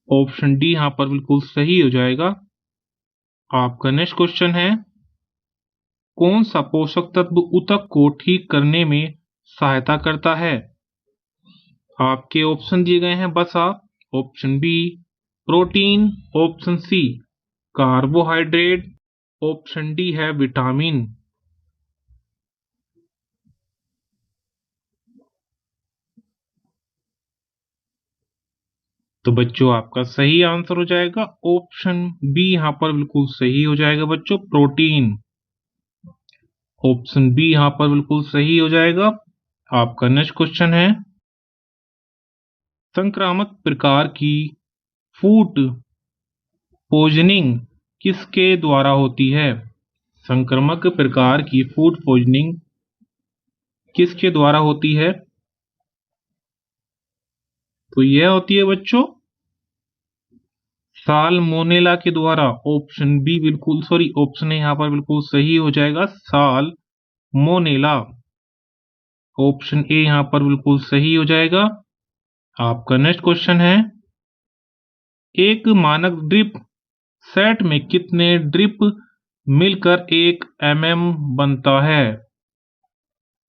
ऑप्शन डी यहां पर बिल्कुल सही हो जाएगा। आपका नेक्स्ट क्वेश्चन है, कौन सा पोषक तत्व ऊतक को ठीक करने में सहायता करता है? आपके ऑप्शन दिए गए हैं, वसा, option B protein, option C carbohydrate, option D है विटामिन। तो बच्चों आपका सही आंसर हो जाएगा ऑप्शन बी, यहां पर बिल्कुल सही हो जाएगा बच्चों, प्रोटीन। ऑप्शन बी यहां पर बिल्कुल सही हो जाएगा। आपका नेक्स्ट क्वेश्चन है, संक्रामक प्रकार की फूड पॉइजनिंग किसके द्वारा होती है? संक्रामक प्रकार की फूड पॉइजनिंग किसके द्वारा होती है? तो यह होती है बच्चों साल्मोनेला के द्वारा। ऑप्शन बी बिल्कुल ऑप्शन यहां पर बिल्कुल सही हो जाएगा, साल्मोनेला। ऑप्शन ए यहां पर बिल्कुल सही हो जाएगा। आपका नेक्स्ट क्वेश्चन है, एक मानक ड्रिप सेट में कितने ड्रिप मिलकर 1 बनता है?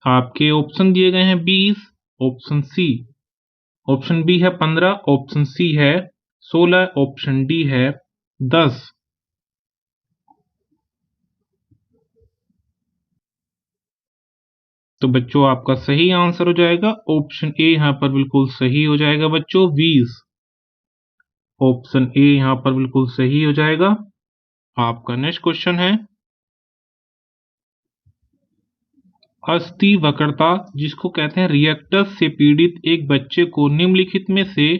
आपके ऑप्शन दिए गए हैं 20, ऑप्शन बी है 15, ऑप्शन सी है 16, ऑप्शन डी है 10। तो बच्चों आपका सही आंसर हो जाएगा ऑप्शन ए, यहां पर बिल्कुल सही हो जाएगा बच्चों, 20। ऑप्शन ए यहां पर बिल्कुल सही हो जाएगा। आपका नेक्स्ट क्वेश्चन है, अस्थि वक्रता जिसको कहते हैं रिएक्टस से पीड़ित एक बच्चे को निम्नलिखित में से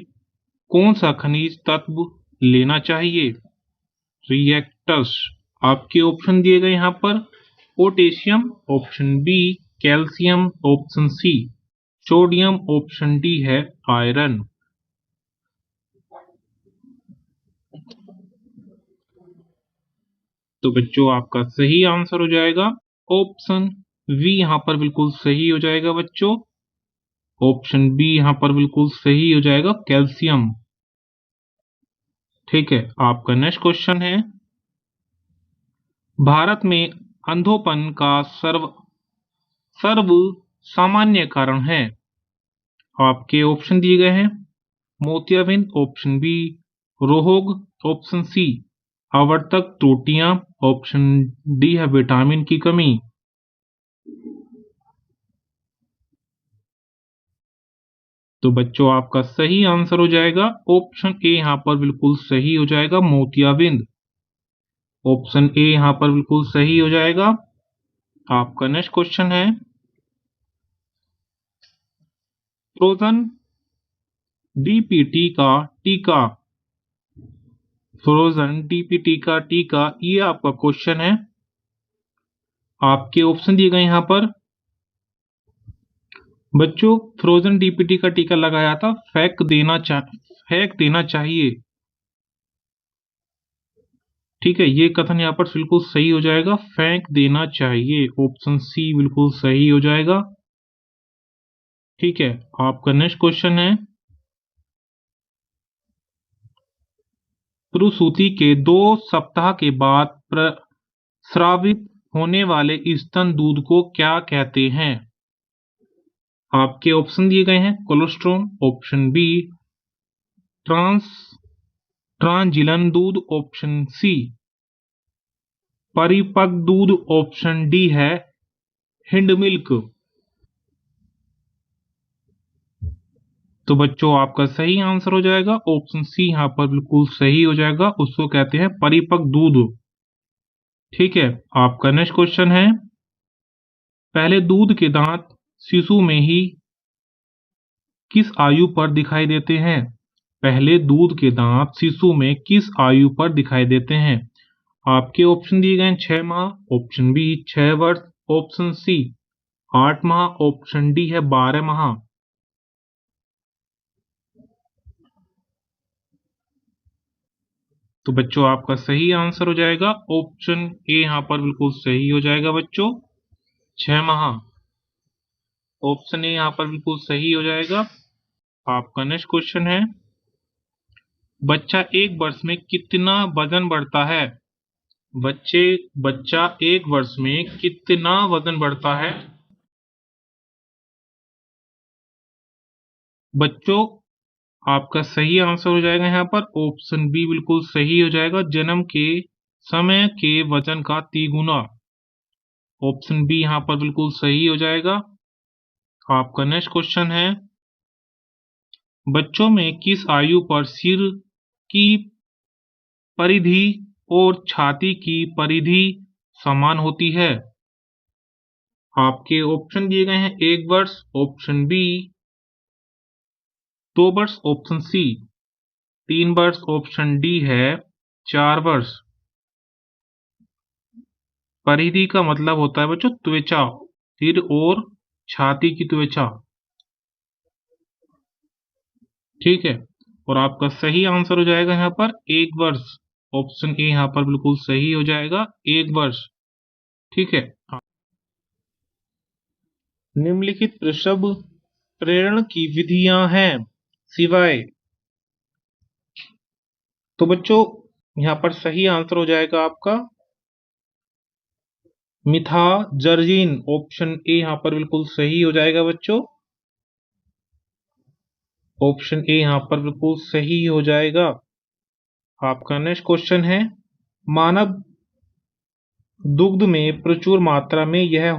कौन सा खनिज तत्व लेना चाहिए? रिएक्टस, आपके ऑप्शन दिए गए यहां पर, potassium, option B calcium, option C sodium, option D है आयरन। तो बच्चों आपका सही आंसर हो जाएगा ऑप्शन वी, यहां पर बिल्कुल सही हो जाएगा बच्चों। ऑप्शन बी यहां पर बिल्कुल सही हो जाएगा, कैल्शियम। ठीक है, आपका नेक्स्ट क्वेश्चन है, भारत में अंधोपन का सर्व सामान्य कारण है। आपके ऑप्शन दिए गए हैं, मोतियाबिंद, ऑप्शन बी रोग, ऑप्शन सी आवर्तक त्रुटियां, ऑप्शन डी है विटामिन की कमी। तो बच्चों आपका सही आंसर हो जाएगा ऑप्शन ए, यहां पर बिल्कुल सही हो जाएगा, मोतियाबिंद। ऑप्शन ए यहां पर बिल्कुल सही हो जाएगा। आपका नेक्स्ट क्वेश्चन है, फ्रोजन डीपीटी का टीका, फ्रोजन डीपीटी का टीका, ये आपका क्वेश्चन है। आपके ऑप्शन दिए गए यहां पर बच्चों, फ्रोजन डीपीटी का टीका लगाया था, फेंक देना चाहिए। ठीक है, ये कथन यहाँ पर बिल्कुल सही हो जाएगा, फेंक देना चाहिए। ऑप्शन सी बिल्कुल सही हो जाएगा। ठीक है, आपका नेक्स्ट क्वेश्चन है, प्रसूति के 2 सप्ताह के बाद स्रावित होने वाले स्तन दूध को क्या कहते हैं। आपके ऑप्शन दिए गए हैं, कोलेस्ट्रॉम, ऑप्शन बी ट्रांजिलन दूध, ऑप्शन सी परिपक्व दूध, ऑप्शन डी है हिंड मिल्क। तो बच्चों आपका सही आंसर हो जाएगा ऑप्शन सी, यहां पर बिल्कुल सही हो जाएगा, उसको कहते हैं परिपक्व दूध। ठीक है, आपका नेक्स्ट क्वेश्चन है, पहले दूध के दांत शिशु में ही किस आयु पर दिखाई देते हैं। पहले दूध के दांत शिशु में किस आयु पर दिखाई देते हैं। आपके ऑप्शन दिए गए हैं, 6 माह, ऑप्शन बी 6 वर्ष, ऑप्शन सी 8 माह, ऑप्शन डी है 12 माह। तो बच्चों आपका सही आंसर हो जाएगा ऑप्शन ए, यहां पर बिल्कुल सही हो जाएगा बच्चों, 6 माह। ऑप्शन ए यहां पर बिल्कुल सही हो जाएगा। आपका नेक्स्ट क्वेश्चन है, बच्चा 1 वर्ष में कितना वजन बढ़ता है। बच्चा 1 वर्ष में कितना वजन बढ़ता है। बच्चों आपका सही आंसर हो जाएगा यहाँ पर ऑप्शन बी बिल्कुल सही हो जाएगा, जन्म के समय के वजन का 3 गुना। ऑप्शन बी यहाँ पर बिल्कुल सही हो जाएगा। आपका नेक्स्ट क्वेश्चन है, बच्चों में किस आयु पर सिर की परिधि और छाती की परिधि समान होती है। आपके ऑप्शन दिए गए हैं, 1 वर्ष, ऑप्शन बी 2 वर्ष, ऑप्शन सी 3 वर्ष, ऑप्शन डी है 4 वर्ष। परिधि का मतलब होता है बच्चों त्वचा, सिर और छाती की त्वचा। ठीक है, और आपका सही आंसर हो जाएगा यहाँ पर 1 वर्ष। ऑप्शन ए यहाँ पर बिल्कुल सही हो जाएगा, 1 वर्ष। ठीक है, निम्नलिखित प्रसव प्रेरण की विधियां हैं सिवाय। तो बच्चों यहाँ पर सही आंसर हो जाएगा आपका मिथाजर्जिन। ऑप्शन ए यहाँ पर बिल्कुल सही हो जाएगा बच्चों। ऑप्शन ए यहाँ पर बिल्कुल सही हो जाएगा। आपका नेक्स्ट क्वेश्चन है, मानव दुग्ध में प्रचुर मात्रा में यह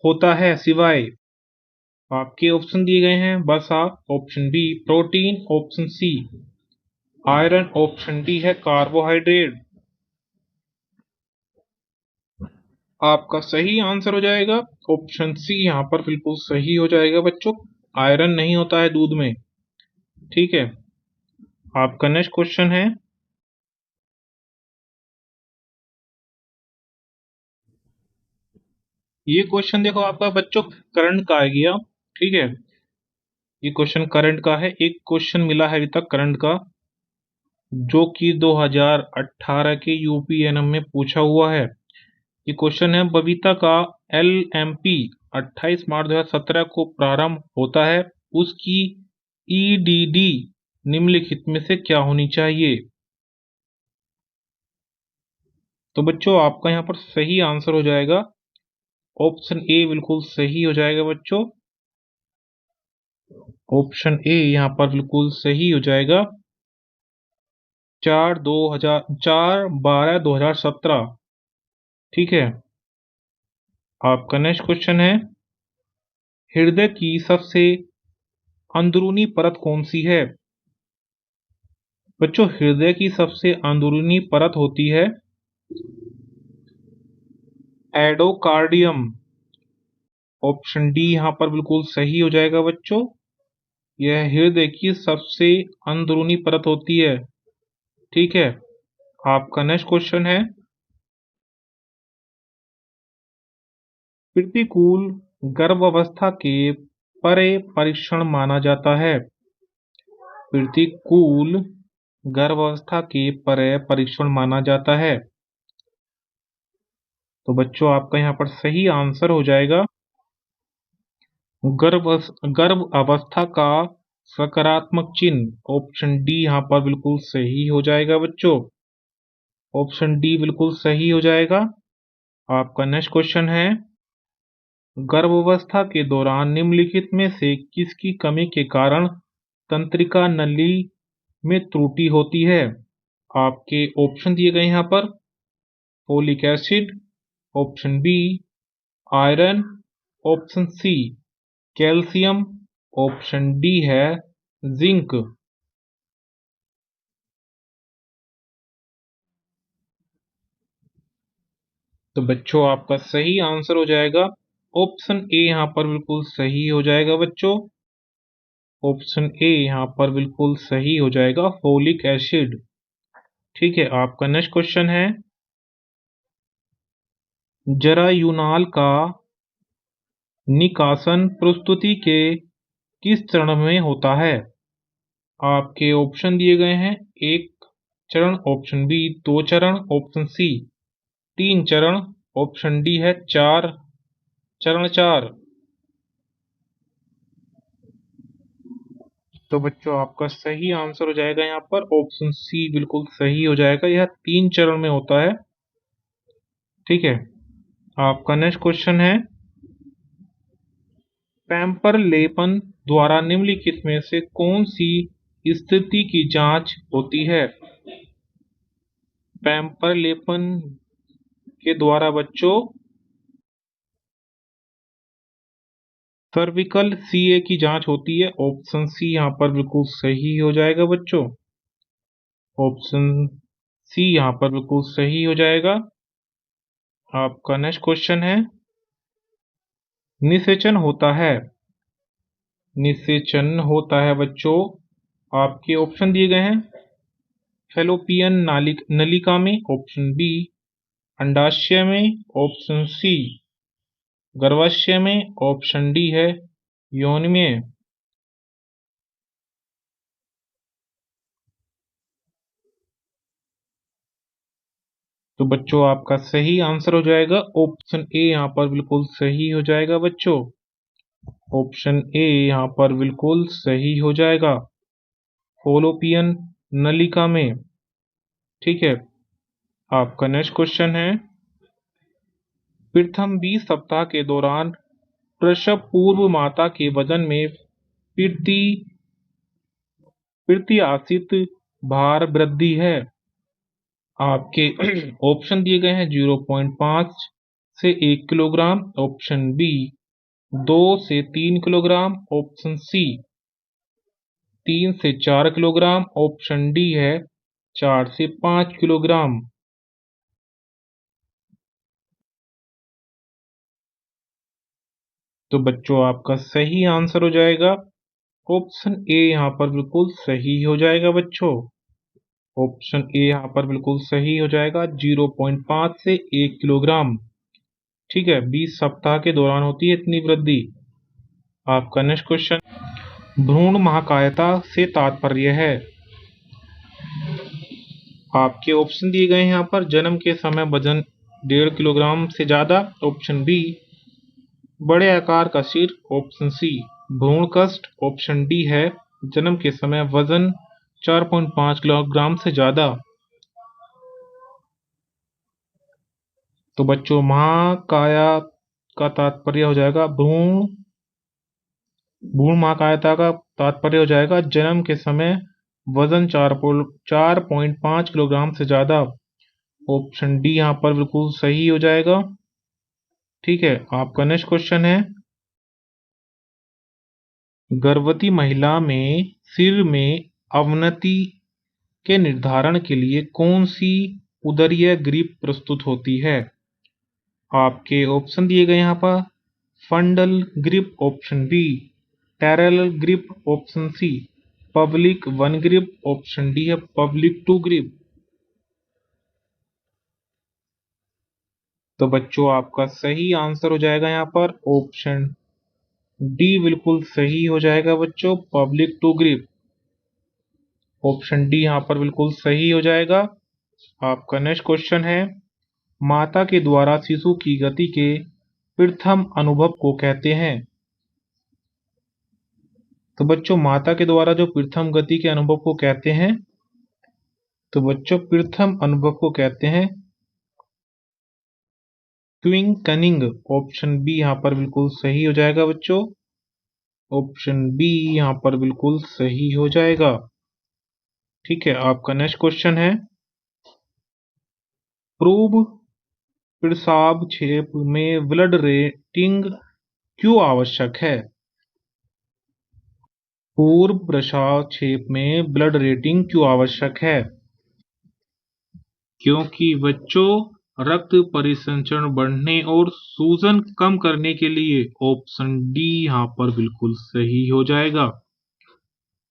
होता है सिवाय। आपके ऑप्शन दिए गए हैं, वसा, option B protein, option C iron, option D है कार्बोहाइड्रेट। आपका सही आंसर हो जाएगा ऑप्शन सी, यहाँ पर बिल्कुल सही हो जाएगा बच्चों, आयरन नहीं होता है दूध में। ठीक है, आपका नेक्स्ट क्वेश्चन है, ये क्वेश्चन देखो आपका बच्चों करंट का आ गया। ठीक है, ये क्वेश्चन करंट का है। एक क्वेश्चन मिला है अभी तक करंट का, जो कि 2018 के यूपीएनएम में पूछा हुआ है। ये क्वेश्चन है, बबीता का एलएमपी 28 मार्च 2017 को प्रारंभ होता है, उसकी ईडीडी निम्नलिखित में से क्या होनी चाहिए? तो बच्चों आपका यहाँ पर सही आंसर हो जाएगा ऑप्शन ए, बिल्कुल सही हो जाएगा बच्चों। ऑप्शन ए यहाँ पर बिल्कुल सही हो जाएगा। 4/12/2017। ठीक है, आपका नेक्स्ट क्वेश्चन है, हृदय की सबसे अंदरूनी परत कौन सी है? बच्चों हृदय की सबसे अंदरूनी परत होती है एडोकार्डियम। ऑप्शन डी यहाँ पर बिल्कुल सही हो जाएगा बच्चों। यह हृदय की सबसे अंदरूनी परत होती है। ठीक है, आपका नेक्स्ट क्वेश्चन है, प्रतिकूल गर्भावस्था के परे परीक्षण माना जाता है। प्रतिकूल गर्भावस्था के परे परीक्षण माना जाता है। तो बच्चों आपका यहाँ पर सही आंसर हो जाएगा गर्भ अवस्था का सकारात्मक चिन्ह। ऑप्शन डी यहाँ पर बिल्कुल सही हो जाएगा बच्चों। ऑप्शन डी बिल्कुल सही हो जाएगा। आपका नेक्स्ट क्वेश्चन है, गर्भावस्था के दौरान निम्नलिखित में से किसकी कमी के कारण तंत्रिका नली में त्रुटि होती है? आपके ऑप्शन दिए गए यहाँ पर, folic acid, option B iron, option C calcium, option D है जिंक। तो बच्चों आपका सही आंसर हो जाएगा ऑप्शन ए, यहाँ पर बिल्कुल सही हो जाएगा बच्चों। ऑप्शन ए यहाँ पर बिल्कुल सही हो जाएगा, फोलिक एसिड। ठीक है, आपका नेक्स्ट क्वेश्चन है, जरायुनाल का निकासन प्रस्तुति के किस चरण में होता है? आपके ऑप्शन दिए गए हैं, एक चरण, ऑप्शन बी 2 चरण, ऑप्शन सी 3 चरण, ऑप्शन डी है 4 चरण 4। तो बच्चों आपका सही आंसर हो जाएगा यहाँ पर ऑप्शन सी, बिल्कुल सही हो जाएगा, यह 3 चरण में होता है। ठीक है, आपका नेक्स्ट क्वेश्चन है, पैम्पर लेपन द्वारा निम्नलिखित में से कौन सी स्थिति की जांच होती है? पैम्पर लेपन के द्वारा बच्चों सर्विकल सीए की जांच होती है। ऑप्शन सी यहाँ पर बिल्कुल सही हो जाएगा बच्चों। ऑप्शन सी यहाँ पर बिल्कुल सही हो जाएगा। आपका नेक्स्ट क्वेश्चन है, निषेचन होता है। निषेचन होता है बच्चों, आपके ऑप्शन दिए गए हैं, फैलोपियन नलिका में, ऑप्शन बी अंडाशय में, ऑप्शन सी गर्भाशय में, ऑप्शन डी है योनि में। तो बच्चों आपका सही आंसर हो जाएगा ऑप्शन ए, यहाँ पर बिल्कुल सही हो जाएगा बच्चों। ऑप्शन ए यहाँ पर बिल्कुल सही हो जाएगा, फैलोपियन नलिका में। ठीक है, आपका नेक्स्ट क्वेश्चन है, प्रथम 20 सप्ताह के दौरान प्रसव पूर्व माता के वजन में प्रत्याशित भार वृद्धि है। आपके ऑप्शन दिए गए हैं, 0.5 से 1 किलोग्राम, ऑप्शन बी 2 से 3 किलोग्राम, ऑप्शन सी 3 से 4 किलोग्राम, ऑप्शन डी है 4 से 5 किलोग्राम। तो बच्चों आपका सही आंसर हो जाएगा ऑप्शन ए, यहाँ पर बिल्कुल सही हो जाएगा बच्चों। ऑप्शन ए यहाँ पर बिल्कुल सही हो जाएगा, 0.5 से 1 किलोग्राम। ठीक है, 20 सप्ताह के दौरान होती है इतनी वृद्धि। आपका नेक्स्ट क्वेश्चन, भ्रूण महाकायता से तात्पर्य है। आपके ऑप्शन दिए गए हैं यहाँ पर। जन्म के समय वजन 1.5 किलोग्राम से ज्यादा, ऑप्शन बी। बड़े आकार का सिर, ऑप्शन सी। भ्रूण कष्ट, ऑप्शन डी है जन्म के समय वजन 4.5 किलोग्राम से ज्यादा। तो बच्चों महाकाया का तात्पर्य हो जाएगा भ्रूण महाकायता का तात्पर्य हो जाएगा जन्म के समय वजन 4.5 किलोग्राम से ज्यादा। ऑप्शन डी यहाँ पर बिल्कुल सही हो जाएगा। ठीक है, आपका नेक्स्ट क्वेश्चन है, गर्भवती महिला में सिर में अवनति के निर्धारण के लिए कौन सी उदरीय ग्रिप प्रस्तुत होती है? आपके ऑप्शन दिए गए यहाँ पर। Fundal grip, option B. Parallel grip, option C. Pelvic 1 grip, option D है पब्लिक 2 ग्रिप। तो बच्चों आपका सही आंसर हो जाएगा यहाँ पर ऑप्शन डी बिल्कुल सही हो जाएगा बच्चों, पब्लिक 2 ग्रिप। ऑप्शन डी यहाँ पर बिल्कुल सही हो जाएगा। आपका नेक्स्ट क्वेश्चन है, माता के द्वारा शिशु की गति के प्रथम अनुभव को कहते हैं? तो बच्चों माता के द्वारा जो प्रथम गति के अनुभव को कहते हैं, तो बच्चों प्रथम अनुभव को कहते हैं क्विंकनिंग। ऑप्शन बी यहाँ पर बिल्कुल सही हो जाएगा बच्चों, ऑप्शन बी यहाँ पर बिल्कुल सही हो जाएगा। ठीक है, आपका नेक्स्ट क्वेश्चन है, प्रूव पेशाब क्षेत्र में ब्लड रेटिंग क्यों आवश्यक है? पूर्व प्रसाव क्षेत्र में ब्लड रेटिंग क्यों आवश्यक है? क्योंकि बच्चों रक्त परिसंचरण बढ़ने और सूजन कम करने के लिए। ऑप्शन डी यहाँ पर बिल्कुल सही हो जाएगा,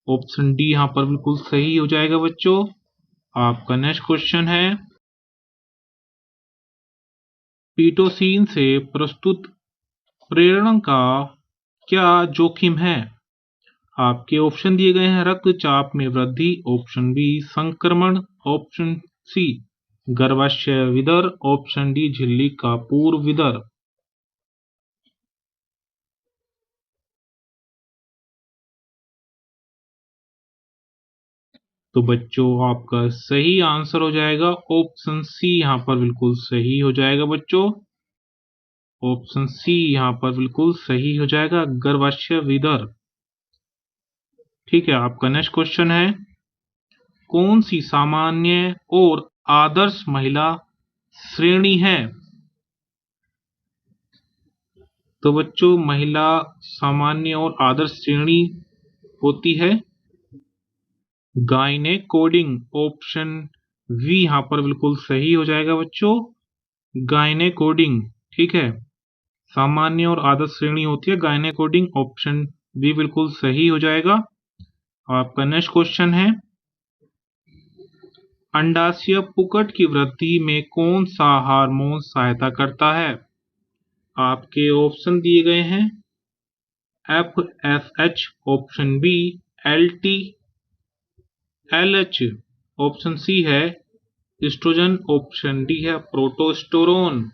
ऑप्शन डी यहाँ पर बिल्कुल सही हो जाएगा बच्चों। आपका नेक्स्ट क्वेश्चन है, पीटोसिन से प्रस्तुत प्रेरण का क्या जोखिम है? आपके ऑप्शन दिए गए हैं, रक्तचाप में वृद्धि, ऑप्शन बी संक्रमण, ऑप्शन सी गर्भाशय विदर, ऑप्शन डी झिल्ली का पूर्व विदर। तो बच्चों आपका सही आंसर हो जाएगा ऑप्शन सी, यहाँ पर बिल्कुल सही हो जाएगा बच्चों, ऑप्शन सी यहाँ पर बिल्कुल सही हो जाएगा, गर्भाशय विदर। ठीक है, आपका नेक्स्ट क्वेश्चन है, कौन सी सामान्य और आदर्श महिला श्रेणी है? तो बच्चों महिला सामान्य और आदर्श श्रेणी होती है गायनेकोडिंग। ऑप्शन वी यहाँ पर बिल्कुल सही हो जाएगा बच्चों, गायनेकोडिंग। ठीक है, सामान्य और आदर्श श्रेणी होती है गायनेकोडिंग, ऑप्शन बी बिल्कुल सही हो जाएगा। आपका नेक्स्ट क्वेश्चन है, अंडाशय पुकट की वृद्धि में कौन सा हार्मोन सहायता करता है? आपके ऑप्शन दिए गए हैं, FSH, option B LT LH, option C है एस्ट्रोजन, ऑप्शन डी है प्रोटोस्टेरोन।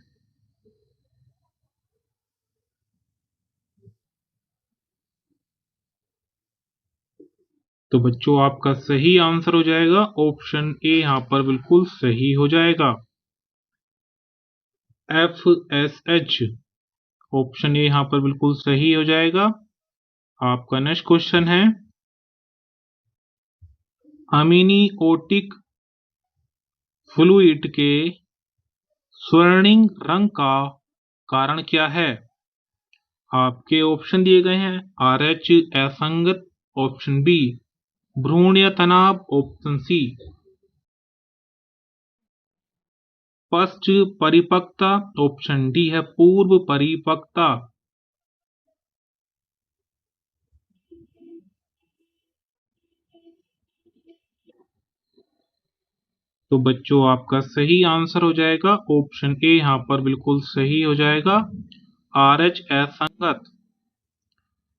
तो बच्चों आपका सही आंसर हो जाएगा ऑप्शन ए, यहाँ पर बिल्कुल सही हो जाएगा, FSH, ऑप्शन ए यहाँ पर बिल्कुल सही हो जाएगा। आपका नेक्स्ट क्वेश्चन है, अमीनियोटिक फ्लूइड के स्वर्णिम रंग का कारण क्या है? आपके ऑप्शन दिए गए हैं, RH असंगत, ऑप्शन बी भ्रूण या तनाव, ऑप्शन सी पश्च परिपक्वता, ऑप्शन डी है पूर्व परिपक्वता। तो बच्चों आपका सही आंसर हो जाएगा ऑप्शन ए, यहाँ पर बिल्कुल सही हो जाएगा, RH असंगत।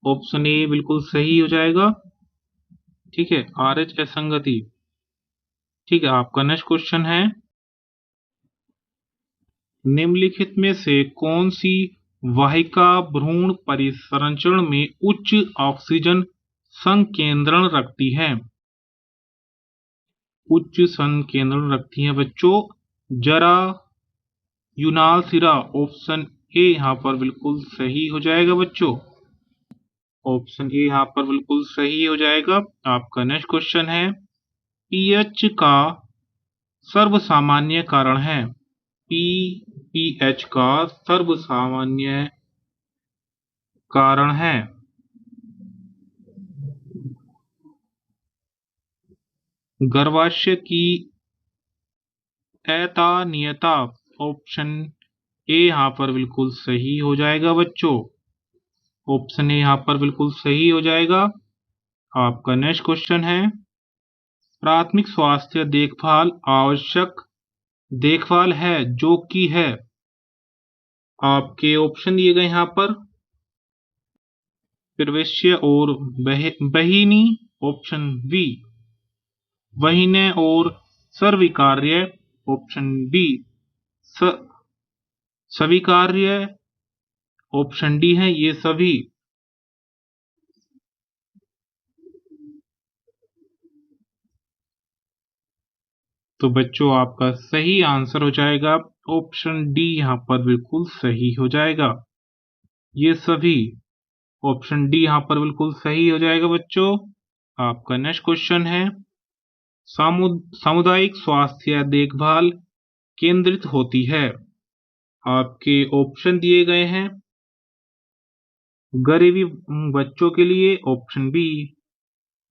ऑप्शन ए बिल्कुल सही हो जाएगा। ठीक है, RH असंगति। ठीक है, आपका नेक्स्ट क्वेश्चन है, निम्नलिखित में से कौन सी वाहिका भ्रूण परिसंचरण में उच्च ऑक्सीजन संकेंद्रण रखती है? उच्च संकेंद्रण रखती है बच्चों, जरा यूनाल सिरा। ऑप्शन ए यहाँ पर बिल्कुल सही हो जाएगा बच्चों। ऑप्शन ए यहाँ पर बिल्कुल सही हो जाएगा। आपका नेक्स्ट क्वेश्चन है, पीएच का सर्वसामान्य कारण है। पीएच का सर्वसामान्य कारण है। गर्भाशय की अतानियता। ऑप्शन ए यहाँ पर बिल्कुल सही हो जाएगा बच्चों। ऑप्शन ए यहाँ पर बिल्कुल सही हो जाएगा। आपका नेक्स्ट क्वेश्चन है, प्राथमिक स्वास्थ्य देखभाल आवश्यक देखभाल है जो कि है। आपके ऑप्शन दिए गए यहाँ पर, प्रवेश्य और बहिनी। ऑप्शन बी, वहीने और स्वीकार्य। ऑप्शन बी, स्वीकार्य। ऑप्शन डी है ये सभी। तो बच्चों आपका सही आंसर हो जाएगा ऑप्शन डी, यहाँ पर बिल्कुल सही हो जाएगा, ये सभी। ऑप्शन डी यहाँ पर बिल्कुल सही हो जाएगा बच्चों। आपका नेक्स्ट क्वेश्चन है, सामुदायिक स्वास्थ्य देखभाल केंद्रित होती है। आपके ऑप्शन दिए गए हैं, गरीबी बच्चों के लिए। ऑप्शन बी,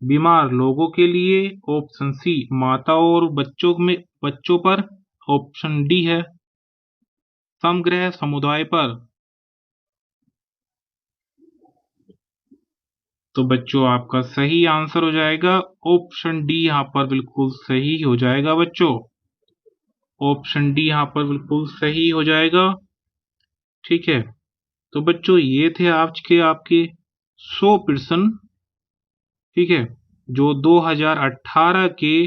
बीमार लोगों के लिए। ऑप्शन सी, माताओं और बच्चों पर। ऑप्शन डी है समग्र समुदाय पर। तो बच्चों आपका सही आंसर हो जाएगा ऑप्शन डी, यहाँ पर बिल्कुल सही हो जाएगा बच्चों। ऑप्शन डी यहाँ पर बिल्कुल सही हो जाएगा। ठीक है, तो बच्चों ये थे आज के आपके 100 प्रश्न। ठीक है, जो 2018 के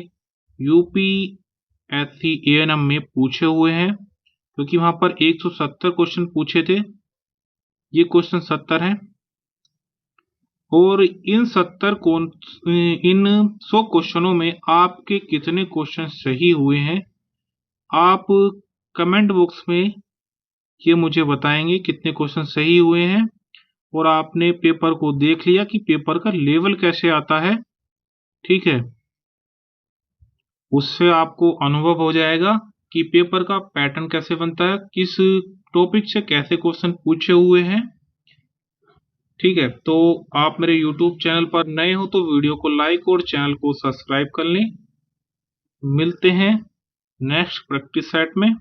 यूपीएससी एएनएम में पूछे हुए हैं, क्योंकि वहां पर 170 क्वेश्चन पूछे थे, ये क्वेश्चन 70 हैं। और इन 100 क्वेश्चनों में आपके कितने क्वेश्चन सही हुए हैं, आप कमेंट बॉक्स में ये मुझे बताएंगे कितने क्वेश्चन सही हुए हैं। और आपने पेपर को देख लिया कि पेपर का लेवल कैसे आता है। ठीक है, उससे आपको अनुभव हो जाएगा कि पेपर का पैटर्न कैसे बनता है, किस टॉपिक से कैसे क्वेश्चन पूछे हुए हैं। ठीक है, तो आप मेरे YouTube चैनल पर नए हो तो वीडियो को लाइक और चैनल को सब्सक्राइब कर लें। मिलते हैं नेक्स्ट प्रैक्टिस सेट में।